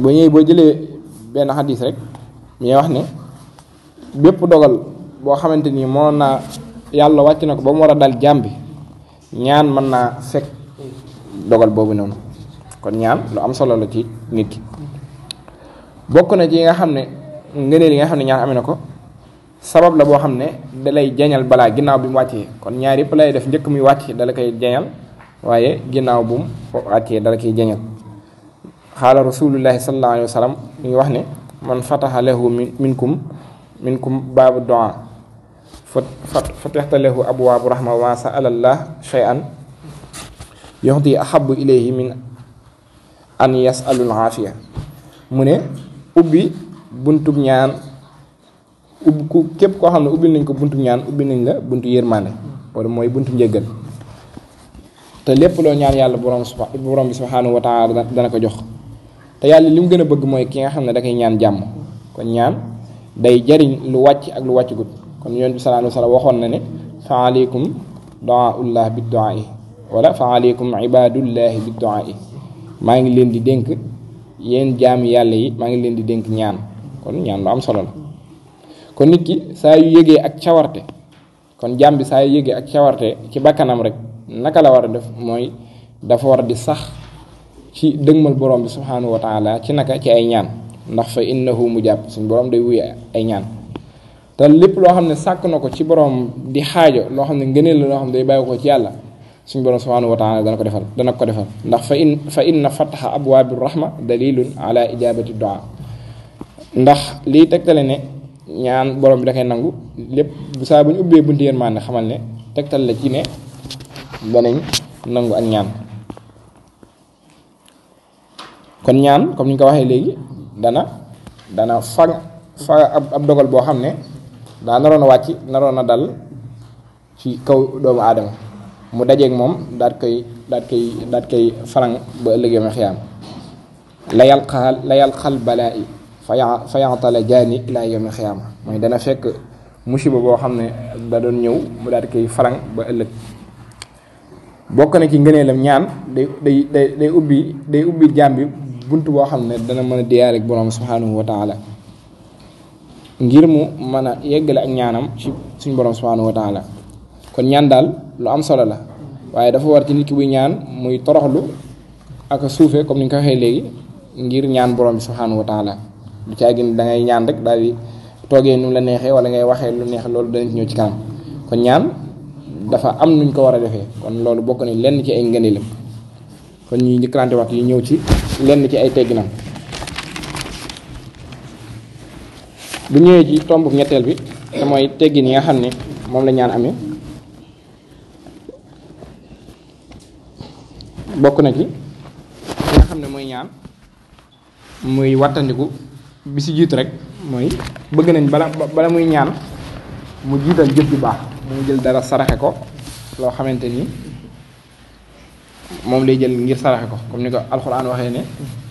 [SPEAKER 2] boo jëlee benn xadis rek mi wax ne bépp dogal boo xamante ni moo naa yàlla wàcc na ko ba mu war a dal jaam bi ñaan mën naa fekk dogal boobu noonu kon ñaan lu am solo la ci nit ki bokk na ci yi nga xam ne ngëneel yi nga xam ne ñaan amee na ko sabab la boo xam ne da lay jañal balaa ginnaaw bi mu wàccee kon ñaar yëpp lay def njëkk muy wàcc dala koy jañal waaye ginnaaw bu mu wàccee dala koy jañal xaala rasulullahi sallallahu alayhi wa sallam mi ngi wax ne man fataha lahu minkum baabu du'a fatahta lahu abwaabu rahma wa sa'ala Allah shay'an yu'ti ahabbu ilayhi min an yas'alul aafiya mu ne ubbi buntub ñaan képp koo xam ne ubbil nañ ko buntu ñaan ubbil nañ la buntu yërmande wala mooy buntu njéggal te lépp loo ñaan yàlla borom bi subhanahu wa ta'ala dana ko jox te yàlla li mu gën a bëgg mooy ki nga xam ne da koy ñaan jàmm kon ñaan day jariñ lu wàcc ak lu wàccugut kon yonent bi sallallahu alayhi wa sallam waxoon na ne fa aleykum du'aa'ullah bid du'aa'i wala fa aleykum ibadullahi bid du'aa'i maa ngi leen di dénk yéen jaami yàlla yi maa ngi leen di dénk ñaan kon ñaan lu am solo la kon nit ki saa yu yëgee ak cawarte kon jaam bi saa yu yëgee ak cawarte ci bakkanam rek naka la war a def mooy dafa war a di sax ci dëgmal borom bi subhanahu wa taala ci naka ci ay ñaan ndax fa innahu mujab suñ borom day wuy ay ñaan te lépp loo xam ne sàkk na ko ci borom di xaajo loo xam ne ngëneel la loo xam ne day bàyyi ko ci yàlla suñ borom subhanahu wa taala dana ko defal ndax fa inna fataha abwaabi rahma dalilun ala ijabati du'a ndax lii tegtale ne ñaan borom bi da koy nangu lépp bu saa bu ñu ubbee buntu yërmande xamal ne tegtal la ci ne danañ nangu ak ñaan kon ñaan comme ni ñu ko waxee léegi dana fa ab dogal boo xam ne daa naroon a wàcc naroon a dal ci kaw doomu aadama mu dajeeg moom daat koy farang ba ëllëg yawmal xiyaam la yalqal balaa i fa ya'tala jaani ilaa yawmal xiyaama mooy dana fekk musiba boo xam ne da doon ñëw mu daat koy farang ba ëllëg bokk na ci ngëneelam ñaan day ubbi jaam bi bunt boo xam ne dana mën a diyaar ak borom subhanahu wa taala ngir mu mën a yeggale ak ñaanam ci suñ borom subhanahu wa taala kon ñaan daal lu am solo la waaye dafa war ci nit ki buy ñaan muy toroxlu ak suufe comme ni nga ko waxee léegi ngir ñaan borom bi subhanahu wa taala du caa gën da ngay ñaan rek daal di toogee nu la neexee wala ngay waxee lu neex loolu danañ ci ñëw ci kanam kon ñaan dafa am nuñ ko war a defee kon loolu bokk ni lenn ci ay ngëneelam kon ñuy njëkkalante waxtu yi ñëw ci lenn ci ay tegginam. bu ñëwee ci tomb ñetteel bi te mooy teggin yi nga xam ne moom la ñaan amee bokk na ci li nga xam ne mooy ñaan muy wattandiku bi si jiitu rek mooy bëgg nañ bala muy ñaan mu jiital jëf ju baax mu jël dara saraxe ko loo xamante ni moom lay jël ngir saraxe ko comme ni ko alxuraan waxee ne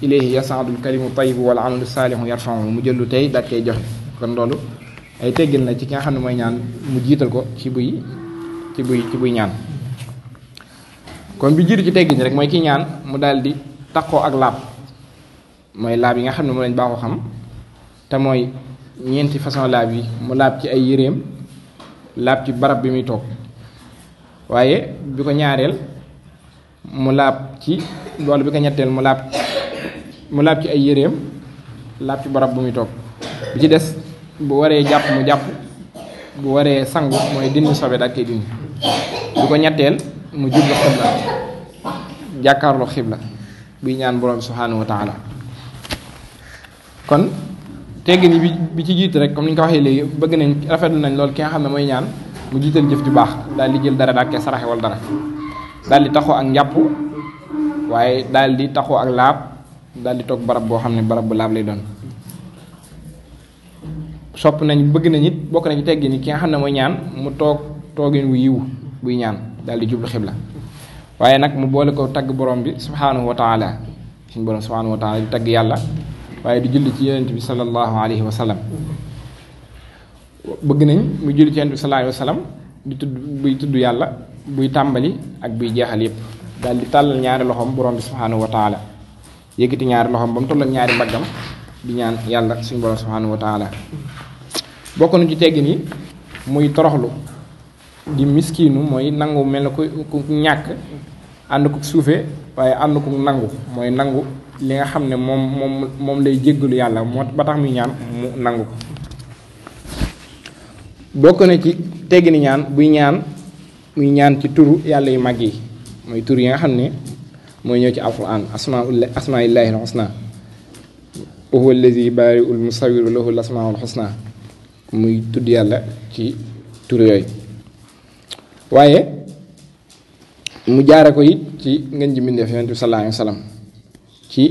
[SPEAKER 2] ilayhi yasaadul kalimu tayyibu wal amalu saalihu yarfa'u mu jël lu tey daat koy joxe kon loolu ay teggin la ci ki nga xam ne mooy ñaan mu jiital ko ci buy ñaan. kon bi jiitu ci teggin rek mooy ki ñaan mu daal di takkoo ak laab mooy laab yi nga xam ne moom lañ baaxoo xam te mooy ñeenti façon laab yi mu laab ci ay yéreem laab ci barab bi muy toog waaye bi ko ñaareel mu laab ci loolu bi ko ñetteel mu laab ci ay yéreem laab ci barab bu muy toog bi ci des bu waree jàpp mu jàpp bu waree sangu mooy dindi sobe daal koy dindi bi ko ñetteel mu jublu xibla jàkkaarloo xibla buy ñaan borom subhanahu wa taala kon teggin yi bi ci jiitu rek comme ni ñu ko waxee léegi bëgg nañ rafetlu nañ loolu ki nga xam ne mooy ñaan mu jiital jëf ju baax daal di jël dara daal koy saraxe wala dara daal di taxoo ak njàpp waaye daal di taxoo ak laab daal di toog barab boo xam ne barab bu laab lay doon. sopp nañ bëgg nañ it bokk nañ ci teggin yi ki nga xam ne mooy ñaan mu toogin wu yiw buy ñaan daal di jublu xibla waaye nag mu boole ko tagg borom bi subhanahu wa taala suñu borom subhanahu wa taala di tagg yàlla waaye di julli ci yonent bi sallallahu alayhi wa sallam bëgg nañ mu julli ci yonent bi sallallahu alayhi wa sallam buy tudd yàlla buy tàmbali ak buy jeexal yépp daal di tàllal ñaari loxoom borom bi subhanahu wa taala yëkkati ñaari loxoom ba mu toll ak ñaari mbaggam di ñaan yàlla suñu borom subhanahu wa taala bokk na ci teggin yi muy toroxlu di miskiinu mooy nangu mel na ku ñàkk ànd ko suufee waaye ànd ko nangu mooy nangu li nga xam ne moom lay jéggalu yàlla moo ba tax muy ñaan mu nangu ko bokk na ci teggini ñaan buy ñaan muy ñaan ci turu yàlla yu mag yi mooy tur yi nga xam ne mooy ñëw ci alquran asmaillahi alxusna wa huwa allazi bari'ul musawwiru lahu al asmaul xusna muy tudd yàlla ci tur yooyu waaye mu jaare ko it ci ngeen ji mbindeef yonent bi sallallahu alayhi wa sallam ci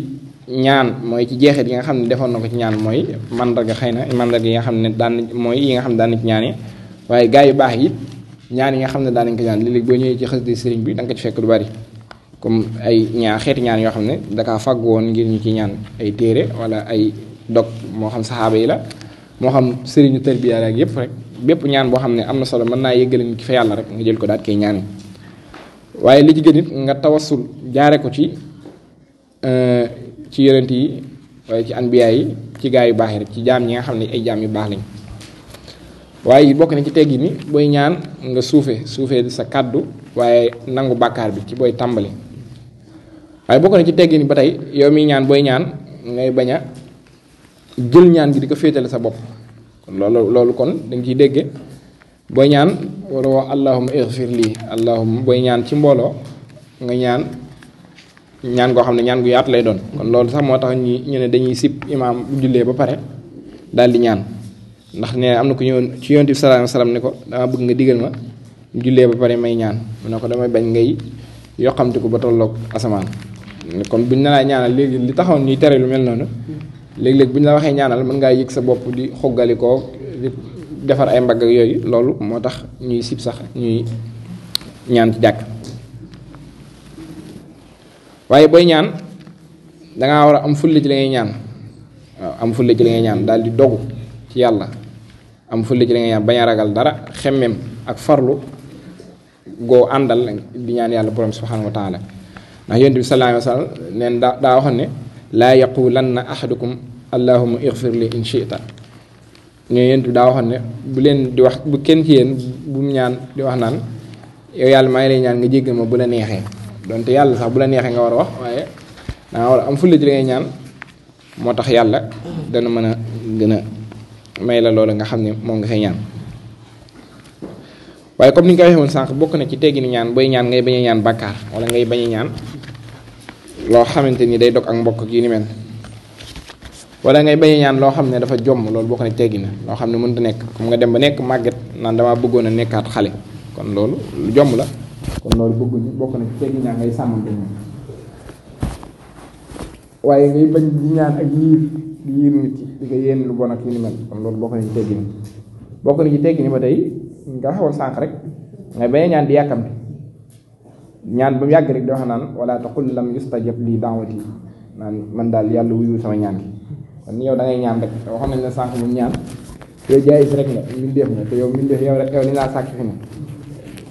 [SPEAKER 2] ñaan mooy ci jeexit yi nga xam ne defoon na ko ci ñaan mooy mandarga xëy na mandarga yi nga xam ne mooy yi nga xam ne daan na ci ñaanee waaye gaa yu baax yi ñaan yi nga xam ne daan nañ ko ñaan léeg-léeg boo ñëwee ci xasida sëriñ bi da nga ko ci fekk lu bari comme ay xeeti ñaan yoo xam ne dakaa fàgg woon ngir ñu ci ñaan ay téere wala ay dog moo xam saxaaba yi la moo xam sëriñu tarbiya ak yépp rek bépp ñaan boo xam ne am na solo mën naa yëggale nit ki fa yàlla rek nga jël ko daat koy ñaan waaye li ci gën it nga tawassul jaare ko ci yonent yi waaye ci anbiya yi ci gaa yu baax yi rek ci jaam ñi nga xam ne ay jaam yu baax lañ waaye bokk na ci teggi ni booy ñaan nga suufee sa kàddu waaye nangu bàkkaar bi ci booy tàmbali waaye bokk na ci teggi ni ba tey yow miy ñaan booy ñaan ngay bañ a jël ñaan gi di ko féetale sa bopp loolu kon danga ciy dégge booy ñaan wala wax allahumma ighfir lii allahumma booy ñaan ci mbooloo nga ñaan goo xam ne ñaan gu yaatu lay doon kon loolu sax moo tax ñu ne dañuy sib imaam bu jullee ba pare daal di ñaan ndax ne am na ku ñëwoon ci yonent bi sallallahu alayhi wasallam ne ko dama bëgg nga digal ma jullee ba pare may ñaan mu ne ko damay bañ ngay yoxamti ko ba tolloog asamaan kon buñ ne laa ñaanal léegi li taxoon ñuy tere lu mel noonu léeg-léeg bu ñu la waxee ñaanal mën ngaa yëg sa bopp di xoggalikoo di defar ay mbagg ak yooyu loolu moo tax ñuy sib sax ñuy ñaan ci jàkk waaye booy ñaan dangaa war a am fulle ci li ngay ñaan waaw am fulle ci li ngay ñaan daal di dogu ci yàlla am fulle ci li ngay ñaan bañ a ragal dara xemmem ak farlu goo àndal di ñaan yàlla borom subhanahu wa taala ndax yonent bi sallallahu alayhi wa sallam neen daa waxoon ne laa yaqulanna ahadukum allahumma ighfir li in shi'ta ñoo yonent bi daa waxoon ne bu leen di wax bu kenn ci yéen bu mu ñaan di wax naan yow yàlla maa ngi lay ñaan nga jéggal ma bu la neexee donte yàlla sax bu la neexee nga war a wax waaye danga war a am fulla ci li ngay ñaan moo tax yàlla dana mën a gën a may la loolu nga xam ne moom nga fay ñaan waaye comme ni nga ko waxee woon sànq bokk na ci teggi ni ñaan booy ñaan ngay bañ a ñaan bàkkaar wala ngay bañ a ñaan loo xamante ni day dog ak mbokk ak yi ni mel wala ngay bañ a ñaan loo xam ne dafa jomm loolu bokk na teggi na loo xam ne mënut a nekk comme nga dem ba nekk màgget naan damaa bëggoon a nekkaat xale kon loolu lu jomm la kon loolu bëgguñu bokk na ci teggi ñaan ngay sàmmante ñoom waaye ngay bañ di ñaan ak yiir nit di ko yéen lu bon ak yi ni mel kon loolu bokk na ci teggi ni bokk na ci teggi ni ba tey nga xawoon sànq rek ngay bañ a ñaan di yàkkamti ñaan ba mu yàgg rek di wax naan wala taqul lam yustajab lii da'wati naan man daal yàlla wuyu sama ñaan gi kon yow da ngay ñaan rek te waxoon nañ la sànq mu ñaan yow jaay si rek nga mbindeef nga te yow mbindeef yow rek yow ni laa sàkk fi ne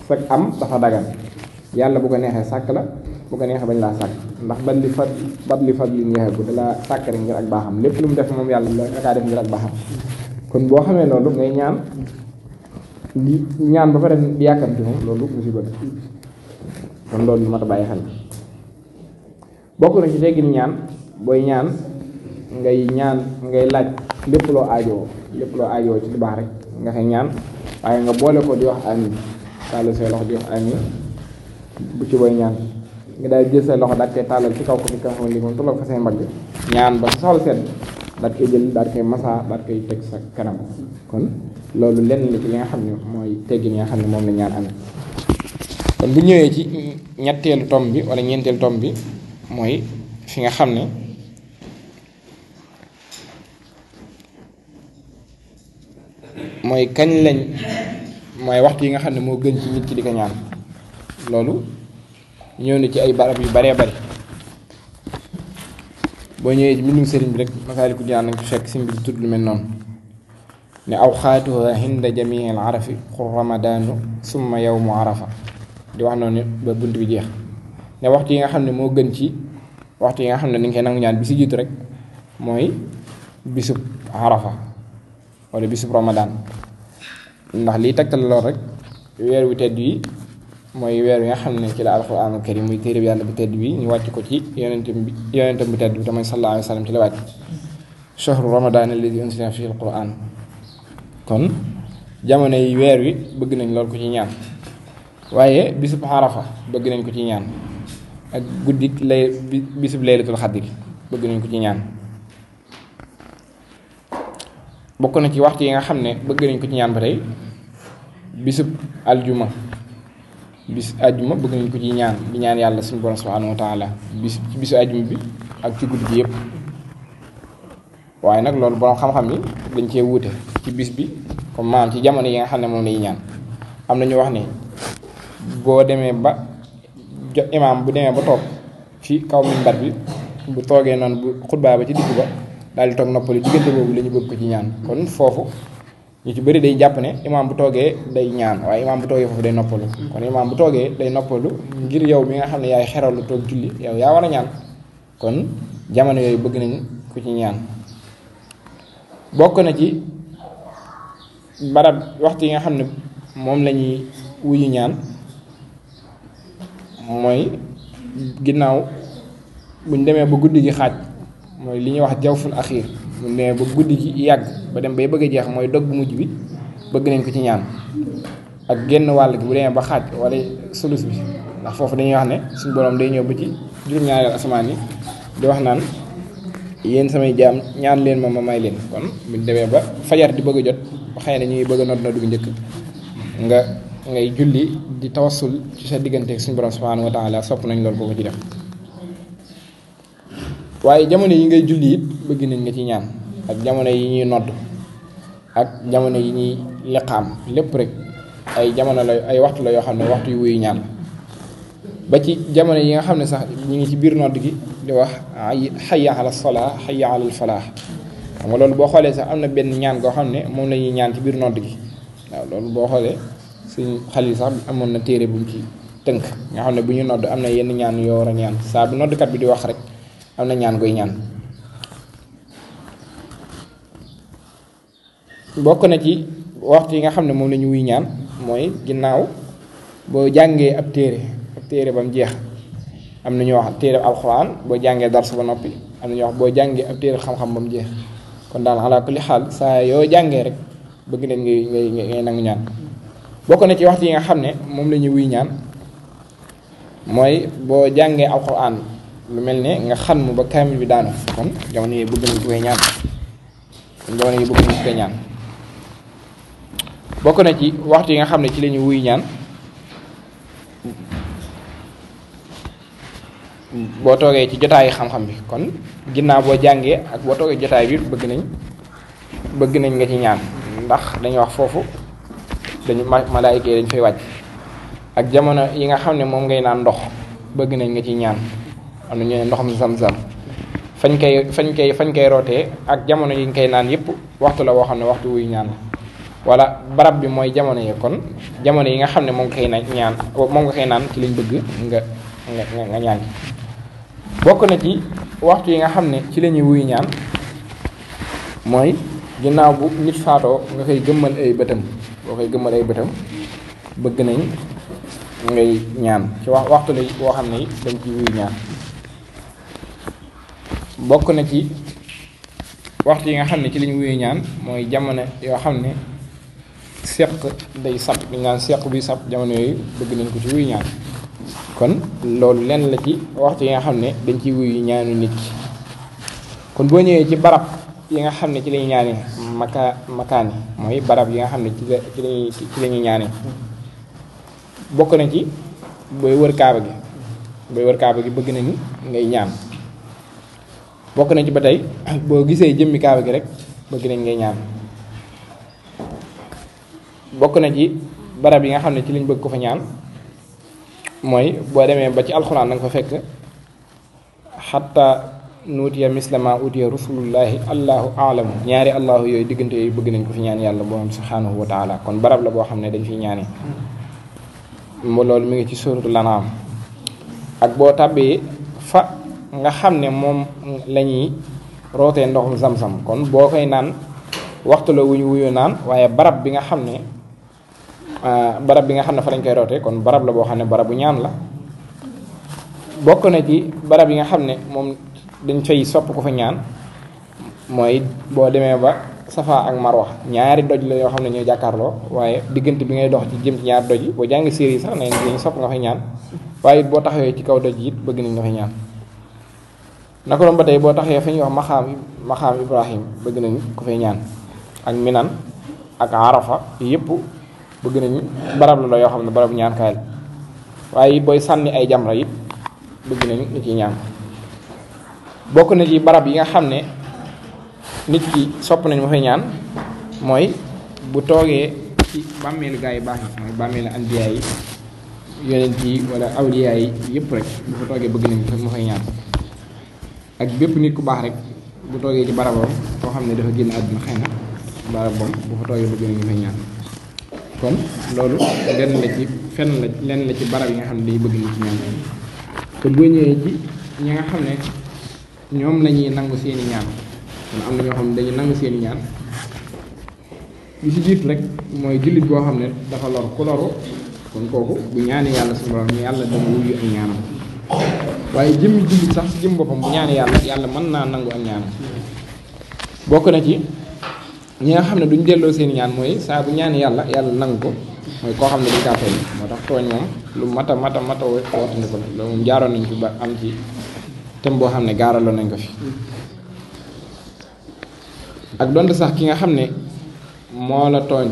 [SPEAKER 2] sag am dafa dagan yàlla bu ko neexee sàkk la bu ko neexee bañ laa sàkk ndax bat li fat li ñeexee bu dalaa sàkk rek ngir ak baaxam lépp lu mu def moom yàlla la kaa def ngir ak baaxam kon boo xamee loolu ngay ñaan ba pare di yàkkamti moom loolu musiba kon loolu lu mat a bàyyi xel bokk na ci teggin ñaan booy ñaan ngay laaj lépp loo aajowoo ci lu baax rek nga koy ñaan waaye nga boole ko di wax amin tàllal say loxo di wax amin bu ci booy ñaan nga daal jël say loxo daal koy tàllal ci kaw ko fi nga xam ne moom tolloog fa say mbagg ñaan ba sa soxla sedd daal koy jël daal koy masa daal koy teg sa kanam kon loolu lenn li ci li nga xam ne mooy teggin yi nga xam ne moom la ñaan amee kon bu ñëwee ci ñetteelu tomb bi wala ñeenteelu tomb bi mooy fi nga xam ne mooy kañ lañ mooy waxtu yi nga xam ne moo gën ci nit ki di ko ñaan loolu ñëw na ci ay barab yu baree bari boo ñëwee ci mbindum sëriñ bi rek Masaalikul Jinaan nañ ko fekk si mbir tudd lu mel noonu ne awqaatuha hinda jamii al arafi xur ramadaanu summa yawmu arafa di wax noonu ba bunt bi jeex ne waxtu yi nga xam ne moo gën ci waxtu yi nga xam ne ni nga koy nangu ñaan bi si jiitu rek mooy bisub arafa wala bisub ramadaan ndax lii tegtal lool rek weer wu tedd yi mooy weer wi nga xam ne ci la alxuraanul karim muy téere bi yàlla bu tedd bi ñu wàcc ko ci yonentam bu tedd bi te mooy sallallahu alayhi wa sallam ci la wàcc shahru ramadaan alladi unzila fihi alquran kon jamono yi weer wi bëgg nañ lool ko ci ñaan waaye bisub arafa bëgg nañ ko ci ñaan ak guddi bisub laylatul xadr bëgg nañ ko ci ñaan bokk na ci waxtu yi nga xam ne bëgg nañ ko ci ñaan ba tey bisub aljuma bëgg nañ ko ci ñaan di ñaan yàlla suñu borom subhanahu wa taala bisu aljuma bi ak ci guddi gi yëpp waaye nag loolu borom xam-xam yi dañ cee wuute ci bis bi comme maanaam ci jamono yi nga xam ne moom lañuy ñaan am na ñu wax ne boo demee ba imaam bu demee ba toog ci kaw minbar bi bu toogee noonu bu xutbaa ba ci digg ba daal di toog noppalu diggante boobu la ñu bëgg ko ci ñaan kon foofu ñu ci bëri day jàpp ne imaam bu toogee day ñaan waaye imaam bu toogee foofu day noppalu kon imaam bu toogee day noppalu ngir yow mi nga xam ne yaay xeralu toog julli yow yaa war a ñaan kon jamono yooyu bëgg nañ ko ci ñaan bokk na ci barab waxtu yi nga xam ne moom la ñuy wuyu ñaan mooy ginnaaw buñ demee ba guddi gi xaaj mooy li ñuy wax jawful axiir buñ demee ba guddi gi yàgg ba dem bay bëgg a jeex mooy dog bu mujj bi bëgg nañ ko ci ñaan ak genn wàll gi bu demee ba xaaj wala sulus bi ndax foofu dañuy wax ne suñu borom day ñëw ba ci juróom-ñaareel asamaan yi di wax naan yéen samay jaam ñaan leen ma may leen kon buñ demee ba fajar di bëgg a jot ba xëy na ñuy bëgg a nodd bu njëkk ngay julli di tawassul ci sa diggante ak suñu borom subhanahu wa taala sopp nañ loolu boo ko ci def waaye jamono yi ngay julli it bëgg nañ nga ci ñaan ak jamono yi ñuy nodd ak jamono yi ñuy liqaam lépp rek ay jamono la ay waxtu la yoo xam ne waxtu yu wuyu ñaan ba ci jamono yi nga xam ne sax ñu ngi ci biir nodd gi di wax hayya ala salaa hayya ala falaax xam nga loolu boo xoolee sax am na benn ñaan goo xam ne moom la ñuy ñaan ci biir nodd gi waaw loolu boo xoolee suñ xalil sax amoon na téere bu mu ci tënk nga xam ne bu ñu nodd am na yenn ñaan yoo war a ñaan saa bu noddkat bi di wax rek am na ñaan koy ñaan bokk na ci waxtu yi nga xam ne moom la ñu wuy ñaan mooy ginnaaw boo jàngee ab téere ba mu jeex am na ñoo wax téere alxuraan boo jàngee dars ba noppi am na ñoo wax boo jàngee ab téere xam-xam ba mu jeex kon daal ala kulli xaal saa yoo jàngee rek bëgg nañ ngay nangu ñaan bokk na ci waxtu yi nga xam ne moom la ñu wuy ñaan mooy boo jàngee alxuraan lu mel ne nga xan mu ba kaamil bi daanu kon jamono yi bëgg nañ koy ñaan jamono yi bëgg nañ koy ñaan bokk na ci waxtu yi nga xam ne ci la ñu wuy ñaan boo toogee ci jotaayu xam-xam bi kon ginnaaw boo jàngee ak boo toogee jotaay bi bëgg nañ nga ci ñaan ndax dañuy wax foofu dañu malaayika yi dañ fay wàcc ak jamono yi nga xam ne moom ngay naan ndox bëgg nañ nga ci ñaan am na ñu ne ndoxam zam-zam fañ koy rootee ak jamono yi nga koy naan yëpp waxtu la boo xam ne waxtu wuy ñaan la wala barab bi mooy jamono yi kon jamono yi nga xam ne moom nga koy naan ci liñ bëgg nga ñaan bokk na ci waxtu yi nga xam ne ci la ñuy wuy ñaan mooy ginnaaw bu nit faatoo nga koy gëmmal ay bëtam boo koy gëmmal ay bëtam bëgg nañ ngay ñaan ci waxtu la boo xam ne dañ ci wuy ñaan bokk na ci waxtu yi nga xam ne ci lañ wuy ñaan mooy jamono yoo xam ne seq day sab dañ naan seq buy sab jamono yooyu bëgg nañ ko ci wuy ñaan kon loolu lenn la ci waxtu yi nga xam ne dañ ciy wuyu ñaanu nit ki kon boo ñëwee ci barab yi nga xam ne ci lañuy ñaane makaan yi mooy barab yi nga xam ne ci lañuy ñaane bokk na ci booy wër kaaba gi bëgg nañu ngay ñaan bokk na ci ba tey boo gisee jëmmi kaaba gi rek bëgg nañ ngay ñaan bokk na ci barab yi nga xam ne ci lañ bëgg ko fa ñaan mooy boo demee ba ci alxuraan da nga fa fekk xatta nuutiya mislama utiya rasulullahi allahu alamu ñaari allahu yooyu diggante yooyu bëgg nañ ko fi ñaan yàlla borom subhanahu wa taala kon barab la boo xam ne dañ fiy ñaanee loolu mi ngi ci suratul An'am ak boo tàbbee fa nga xam ne moom la ñuy rootee ndoxum zam-zam kon boo koy naan waxtu la wuyu naan waaye barab bi nga xam ne fa lañ koy rootee kon barab la boo xam ne barabu ñaan la bokk na ci barab yi nga xam ne moom dañ fay sopp ko fa ñaan mooy boo demee ba Safa ak Marwa ñaari doj la yoo xam ne ñoo jàkkaarloo waaye diggante bi ngay dox ci jëm ci ñaari doj yi boo jàngi séer yi sax ne dañu sopp nga fay ñaan waaye it boo taxawee ci kaw doj yi it bëgg nañ nga fay ñaan naka doon ba tey boo taxawee fa ñuy wax maxaam Ibrahim bëgg nañ ko fay ñaan ak Minan ak Arafa yëpp bëgg nañu barab la yoo xam ne barab ñaan kaay la waaye booy sànni ay jamra it bëgg nañu nit ci ñaan bokk na ci barab yi nga xam ne nit ki sopp nañ ma fay ñaan mooy bu toogee ci bàmmeelu gaa yi baax yi mooy bàmmeelu anbiya yi yonent yi wala awliya yi yëpp rek bu fa toogee bëgg nañ ma fay ñaan ak bépp nit ku baax rek bu toogee ci barabam koo xam ne dafa génn àdduna xëy na barabam bu fa toogee bëgg nañ ma fay ñaan kon loolu lenn la ci barab yi nga xam ne dañuy bëgg nañ ci ñaan kon boo ñëwee ci ñi nga xam ne ñoom la ñuy nangu seeni ñaan kon am na ñoo xam ne dañuy nangu seeni ñaan li ci jiitu rek mooy jullit boo xam ne dafa lor ku loru kon kooku bu ñaani yàlla suñu borom yàlla dana wuyu ak ñaanam waaye jëmmi jullit sax si jëm boppam bu ñaani yàlla mën naa nangu ak ñaanam bokk na ci ñi nga xam ne duñ delloo seeni ñaan mooy saa bu ñaani yàlla nangu ko mooy koo xam ne dañ kaa tooñ moo tax tooñ moom lu mata watandi ko loolu moom jaaroon nañ fi ba am ci thème boo xam ne gaaraloon nañ ko fi ak donte sax ki nga xam ne moo la tooñ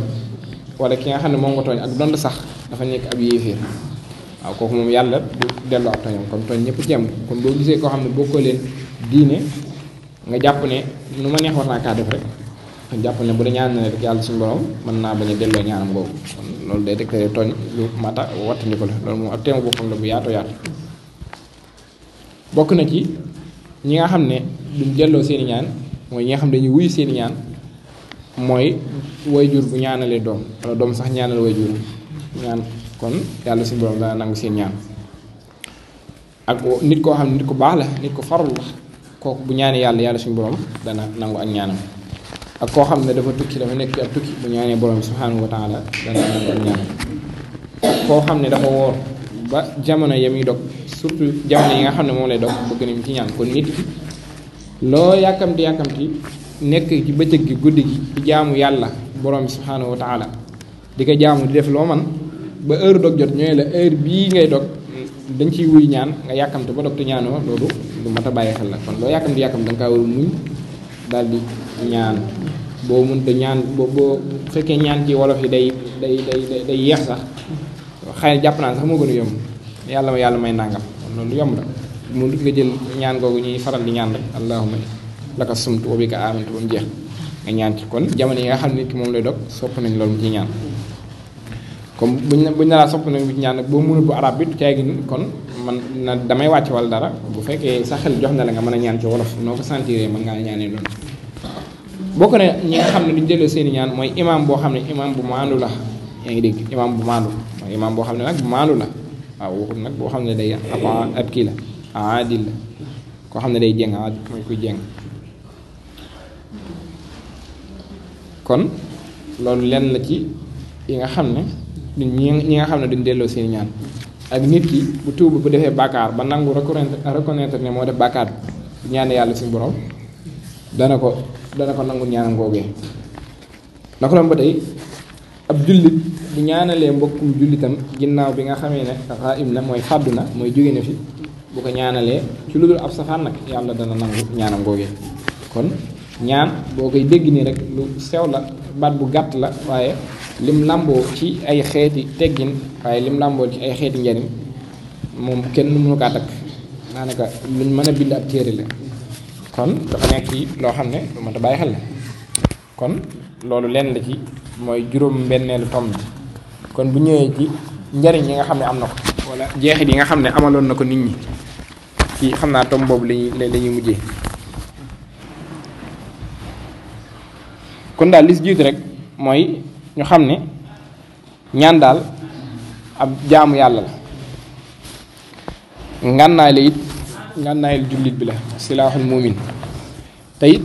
[SPEAKER 2] wala ki nga xam ne moom nga tooñ ak donte sax dafa nekk ab yéeféer waaw kooku moom yàlla du delloo ak tooñam kon tooñ ñëpp ci am kon boo gisee koo xam ne bokkoo leen diine nga jàpp ne nu ma neex war naa kaa def rek nga jàpp ne bu da ñaan ne rek yàlla suñu borom mën naa bañ a delloo ñaanam googu kon loolu day tegtale tooñ lu mata wattandi ko la loolu moom ab teema boppam la bu yaatu bokk na ci ñi nga xam ne duñ delloo seeni ñaan mooy ñi nga xam ne dañuy wuyu seeni ñaan mooy waajur bu ñaanalee doom wala doom sax ñaanal waajur ñaan kon yàlla suñu borom dana nangu seen ñaan ak nit koo xam ne nit ku baax la nit ku farul la kooku bu ñaanee yàlla suñu borom dana nangu ak ñaanam ak koo xam ne dafa tukki dafa nekk ci ab tukki bu ñaanee borom subhanahu wa taala dana nangu ak ñaanam koo xam ne dafa woor ba jamono ya muy dog surtout jamono yi nga xam ne moom lay dog bëgg nañ ci ñaan kon nit ki loo yàkkamti nekk ci bëccëg gi guddi gi di jaamu yàlla borom subhanahu wa taala di ko jaamu di def loo man ba heure dog jot ñooy la heure bii ngay dog dañ ciy wuy ñaan nga yàkkamte ba dog te ñaanoo loolu lu mat a bàyyi xel la kon loo yàkkamte da nga kaa war a muñ daal di ñaan boo mënta ñaan boo fekkee ñaan ci wolof yi day yeex sax xëy na jàpp naa sax moo gën a yomb yàlla may nàngam kon loolu yomb la mu nga jël ñaan googu ñuy faral di ñaan rek allahumma laka sumtu wa bika amantu ba mu jeex nga ñaan ci kon jamono yi nga xam ne nit ki moom lay dog sopp nañ loolu mu ci ñaan comme buñ na laa sopp nañ mu ci ñaan nag boo mënul bu arab bi caay gi kon man na damay wàcc wala dara bu fekkee sa xel jox na la nga mën a ñaan ci wolof noo ko sentiree mën ngaa ñaanee loolu bokk na ñi nga xam ne duñ delloo seeni ñaan mooy imam boo xam ne imam bu maandu la yaa ngi dégg imam bu maandu mooy imam boo xam ne nag bu maandu la waaw waxul nag boo xam ne day ab kii la aadil la koo xam ne day jéng aadil mooy kuy jéng kon loolu lenn la ci yi nga xam ne ñi nga xam ne duñ delloo seen ñaan ak nit ki bu tuub bu defee bàkkaar ba nangu reconnaître ne moo def bàkkaar bi ñaan yàlla suñu borom dana ko nangu ñaanam googee na ko doon ba tey ab jullit bu ñaanalee mbokkum jullitam ginnaaw bi nga xamee ne xaayim na mooy fàddu na mooy jóge na fi bu ko ñaanalee ci lu dul ab safaan nag yàlla dana nangu ñaanam googee kon ñaan boo koy dégg nii rek lu sew la baat bu gàtt la waaye lim làmboo ci ay xeeti teggin waaye lim làmboo ci ay xeeti njariñ moom kenn mënu kaa takk daanaka luñ mën a bind ab téere la kon dafa nekk ci loo xam ne lu mat a bàyyi xel la kon loolu lenn la ci mooy juróom-benneelu tomb bi kon bu ñëwee ci njariñ yi nga xam ne am na ko wala jeexit yi nga xam ne amaloon na ko nit ñi ci xam naa tomb boobu lañuy mujjee kon daal li si jiitu rek mooy ñu xam ne ñaan daal ab jaamu yàlla la ngànnaay la it ngànnaayal jullit bi la silaaxul muumin te it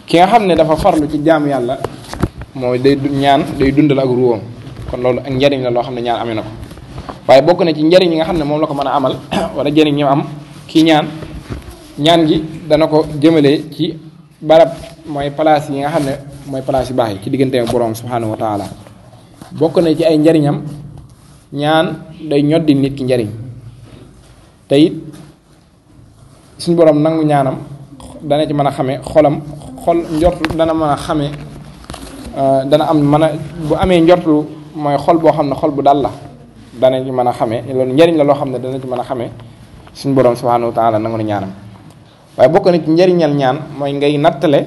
[SPEAKER 2] ki nga xam ne dafa farlu ci jaamu yàlla mooy day ñaan day dundal ak ruwam kon loolu ak njariñ la loo xam ne ñaan amee na ko waaye bokk na ci njariñ yi nga xam ne moom la ko mën a amal wala njariñ ñi am kii ñaan gi dana ko jëmale ci barab mooy place yi nga xam ne mooy place yu baax yi ci diggante ak borom subhanahu wa taala bokk na ci ay njariñam ñaan day ñoddi nit ki njariñ te it suñu borom nangu ñaanam dana ci mën a xamee xol njortu dana mën a xamee dana am mën a bu amee njortu mooy xol boo xam ne xol bu dal la dana ci mën a xamee loolu njariñ la loo xam ne dana ci mën a xamee suñu borom subhanahu wa taala nangu na ñaanam waaye bokk na ci njariñal ñaan mooy ngay nattale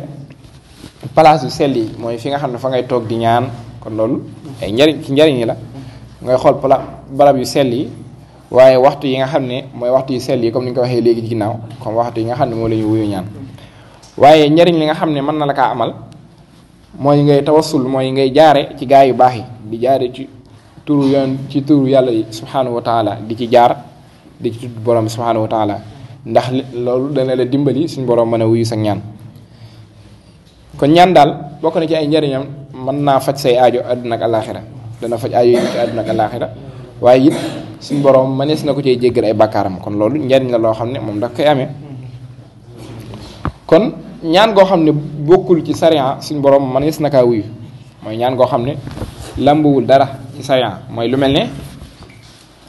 [SPEAKER 2] place yu sell yi mooy fi nga xam ne fa ngay toog di ñaan kon loolu ay njariñ ci njariñ yi la ngay xool barab yu sell yi waaye waxtu yi nga xam ne mooy waxtu yu sell yi comme ni nga ko waxee léegi ci ginnaaw comme waxtu yi nga xam ne moo la ñu wuyu ñaan waaye njariñ li nga xam ne mën na la kaa amal mooy ngay tawassul mooy ngay jaare ci gaa yu baax yi di jaare ci turu yàlla yi subhanahu wa taala di ci jaar di ci tudd borom subhanahu wa taala ndax loolu dana la dimbali suñ borom mën a wuyu sa ñaan kon ñaan daal bokk na ci ay njariñam mën naa faj say aajo àdduna ak alaaxira dana faj aajo yi ci àdduna ak alaaxira waaye it suñ borom mënees na ko cay jéggal ay bàkkaaram kon loolu njariñ la loo xam ne moom daf koy amee kon ñaan goo xam ne bokkul ci sariya suñ borom mënees na kaa wuyu mooy ñaan goo xam ne lambuwul dara ci sariya mooy lu mel ne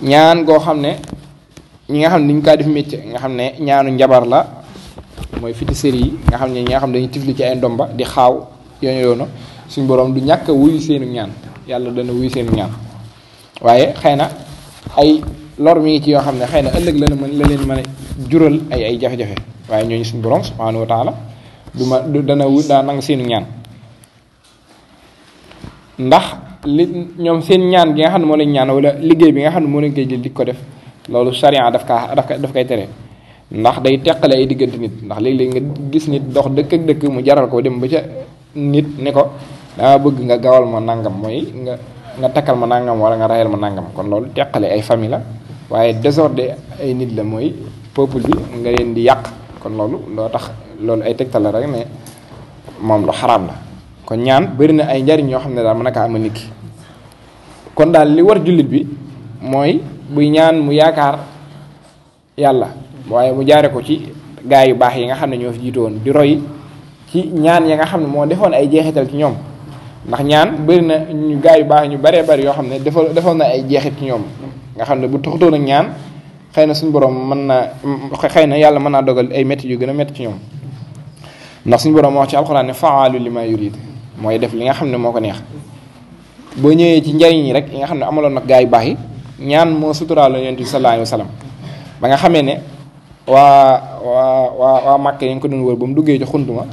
[SPEAKER 2] ñaan goo xam ne ñi nga xam ne dañu kaa def métier nga xam ne ñaanu njabar la mooy fiti séri yi nga xam ne ñi nga xam ne dañuy tifli ci ay ndomba di xaaw yoonu suñ borom du ñàkk a wuyu seenu ñaan yàlla dana wuyu seenu ñaan waaye xëy na ay lor mi ngi ci yoo xam ne xëy na ëllëg la leen mën a jural ay jafe-jafe waaye ñooñu suñu borom subhanahu wa taala daa nangu seenu ñaan ndax ñoom seen ñaan gi nga xam ne moo leen ñaan wala liggéey bi nga xam ne moo leen koy jël di ko def loolu sharia daf koy tere ndax day teqale ay diggante nit ndax léeg-léeg nga gis nit dox dëkk ak dëkk mu jaral ko dem ba ca nit ne ko dama bëgg nga gawal ma nangam mooy nga takkal ma nangam wala nga rayal ma nangam kon loolu teqale ay famille la waaye désordre ay nit la mooy peuple bi nga leen di yàq kon loolu loo tax loolu ay tegtal la rek ne moom lu xaraam la kon ñaan bëri na ay njariñ yoo xam ne daal mën na kaa amal nit ki kon daal li war jullit bi mooy buy ñaan mu yaakaar yàlla waaye mu jaare ko ci gaa yu baax yi nga xam ne ñoo fi jiitu woon di roy ci ñaan ya nga xam ne moo defoon ay jeexital ci ñoom ndax ñaan bëri na ñu gaa yu baax ñu baree bari yoo xam ne defoon na ay jeexit ci ñoom nga xam ne bu taxutoon ak ñaan xëy na suñu borom mën na xëy na yàlla mën naa dogal ay métti yu gën a métti ci ñoom ndax suñu borom moo wax ci alxuraan ne fa'aalu limaa yuriid mooy def li nga xam ne moo ko neex. boo ñëwee ci njariñ yi rek yi nga xam ne amaloon nag gaa yu baax yi ñaan moo suturaal yonent bi sallallahu alayhi wa sallam ba nga xamee ne waa Màkka yi nga ko doon wër ba mu duggee ci xuntuma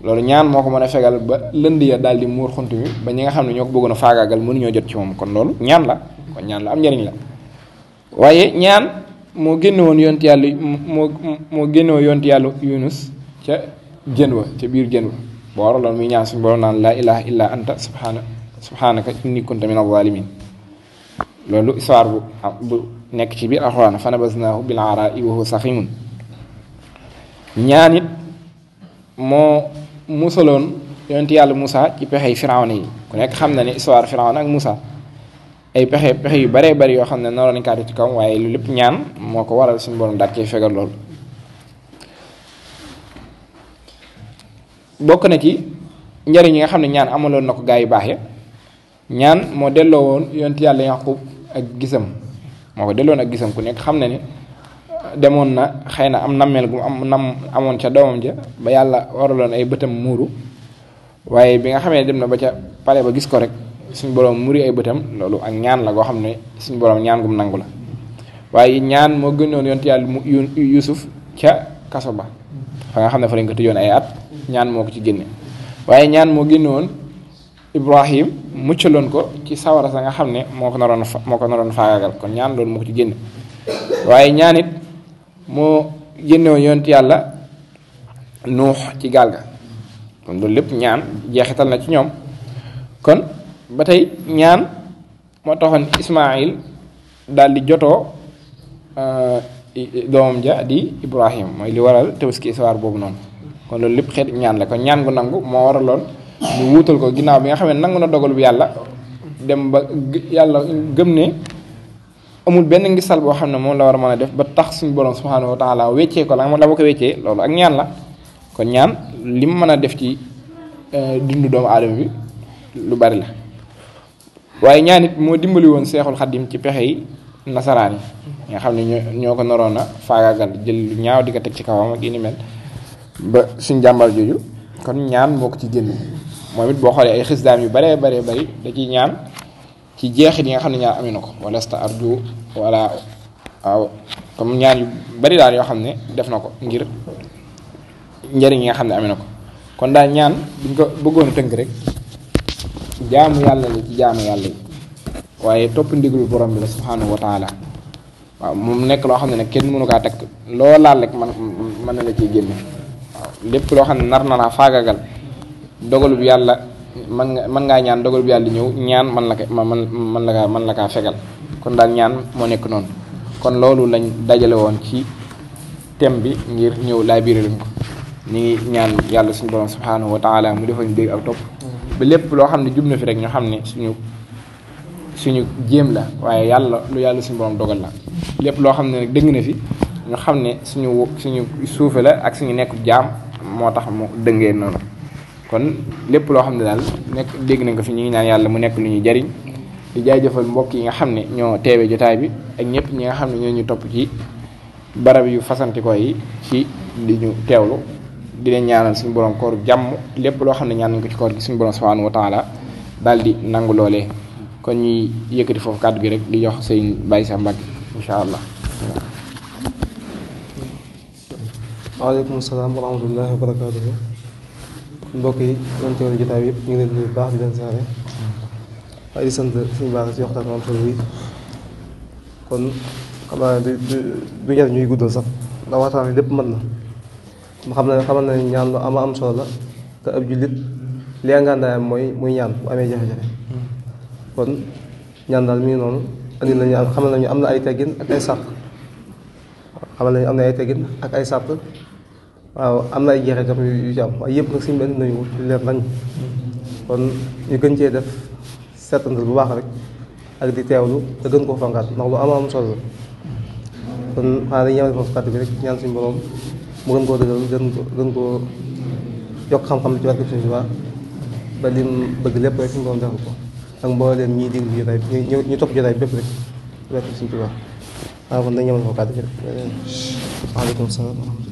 [SPEAKER 2] loolu ñaan moo ko mën a fegal ba lënd ya daal di muur xunt mi ba ñi nga xam ne ñoo ko bëggoon a faagaagal mënuñoo jot ci moom kon loolu ñaan la kon ñaan la am njariñ la waaye ñaan moo génne woon yonent yàlla moo génne woon yonent yàlla Yunus ca jën wa ca biir jën wa boo waraloon muy ñaan suñu borom naan laa ilaha illa anta subhanaka inni kuntu min az-zalimin loolu histoire bu nekk ci biir alxuraan fa nabaznaahu bil araa'i wa huwa saqiimun ñaan it moo musaloon yonent yàlla Moussa ci pexey Firawna yi ku nekk xam na ne histoire Firawna ak Moussa ay pexe yu baree bari yoo xam ne noonu lañ kaa def ci kaw waaye lu lépp ñaan moo ko waral suñu borom daal cee fegal loolu bokk na ci njariñ yi nga xam ne ñaan amaloon na ko gaa yu baax ya ñaan moo delloo woon yonent yàlla Yaqub ak gisam moo ko delloon ak gisam ku nekk xam na ne demoon na xëy na am nammeel gu amoon ca doomam ja ba yàlla waraloon ay bëtam muuru waaye bi nga xamee ne dem na ba ca pale ba gis ko rek suñu borom muri ay bëtam loolu ak ñaan la goo xam ne suñu borom ñaan gum nangu la waaye ñaan moo gënoon yonent yàlla Yuusuf ca kaso ba fa nga xam ne fa lañ ko tëjoon ay at ñaan moo ko ci génne waaye ñaan moo génnoon Ibrahim muccaloon ko ci sawara sa nga xam ne moo ko naroon faagaagal kon ñaan loolu moo ko ci génne waaye ñaan it moo génnewoon yonent yàlla Nuux ci gaal ga kon loolu lépp ñaan jeexital na ci ñoom kon ba tey ñaan moo taxoon Ismaayil daal di jotoo doomam ja di Ibrahim mooy li waral Tabaski histoire boobu noonu kon loolu lépp xeet ñaan la kon ñaan gu nangu moo waraloon ñu wuutal ko ginnaaw bi nga xam ne nangu na dogal bu yàlla dem ba yàlla gëm ne amul benn ngisal boo xam ne moom la war a mën a def ba tax suñu borom subhanahu wa taala weccee ko la ma ko weccee loolu ak ñaan la kon ñaan li mu mën a def ci dundu doomu aadama bi lu bari la waaye ñaan it moo dimbali woon Seexul Xaddim ci pexe yi nasaraan yi nga xam ne ñoo ko naroon a faagaagal jël lu ñaaw di ko teg ci kawam ak ni mel ba suñ jàmbar jooju kon ñaan moo ko ci génn moom it boo xoolee ay xisdaam yu baree bari da ciy ñaan ci jeexit yi nga xam ne ñaan amee na ko wala sta arju wala waaw comme ñaan yu bari daal yoo xam ne def na ko ngir njëriñ yi nga xam ne amee na ko kon daal ñaan buñ ko bëggoon a tënk rek jaamu yàlla la ci jaamu yàlla yi waaye topp ndigalu borom bi la subhanahu wa taala waaw moom nekk loo xam ne nag kenn mënu kaa teg loo laal rek mën na la ciy génne waaw lépp loo xam ne nar na laa faagagal dogalu bi yàlla mën ngaa ñaan dogalu bi yàlla ñëw ñaan mën la kaa fegal kon daal ñaan moo nekk noonu kon loolu lañ dajale woon ci thème bi ngir ñëw laa biire lañ ko ñu ngi ñaan yàlla suñu borom subhanahu wa taala mu defal ñu dégg ak topp ba lépp loo xam ne jub na fi rek ñu xam ne suñu jéem la waaye yàlla suñu borom dogal la lépp loo xam ne nag dëgg na fi ñu xam ne suñu suufe la ak suñu nekk jaam moo tax mu dëngee noonu kon lépp loo xam ne daal nekk dégg nañ ko fi ñu ngi ñaan yàlla mu nekk lu ñuy jariñ di jaajëfal mbokk yi nga xam ne ñoo teewe jotaay bi ak ñëpp ñi nga xam ne ñoo ñu topp ci barab yu fasantikoo yi ci di ñu teewlu di leen ñaanal suñu borom koor jàmm lépp loo xam ne ñaan nañ ko ci koor gi suñu borom subhanahu wa taala daal di nangu loolee kon ñuy yëkkati foofu kàddu gi rek di jox sëñ Baye Sa Mbacke incha allah.
[SPEAKER 1] waaleykum salaam wa rahmatullahi wa barakaatuhu mbokk yi doon teewlu jotaay bi yëpp ñu ngi leen di nuyu bu baax di leen saare waaye di sant suñu baax si waxtaan am solo bi kon xam naa du jar ñuy guddal sax ndax waxtaan bi lépp mën na xamal na ñaan lu am solo la te ab jullit li ngàndaayam mooy muy ñaan bu amee jafe-jafe kon ñaan daal mi ngi noonu andi nañu xamal nañu am na ay teggin ak ay sàrt xamal nañu am na ay teggin ak ay sàrt waaw am na ay jeexitam yu ci am waaye yëpp nag suñu benn nañu leer nañ kon ñu gën cee def seetantal bu baax rek ak di teewlu te gën koo fangaat ndax lu am solo la kon xanaa dañuy ñëw foofu kàddu bi rek ñaan suñu borom mu gën koo dëgëral gën koo yokk xam-xam ci barke Sëriñ Tuubaa ba lim bëgg lépp rek suñu borom defal ko ak mbooleem ñiy déglu jotaay bi ñu topp jotaay bi bépp rek barke Sëñ Tuubaa kon dañ ñëwoon ko kàddu gi rek waaleykum salaam.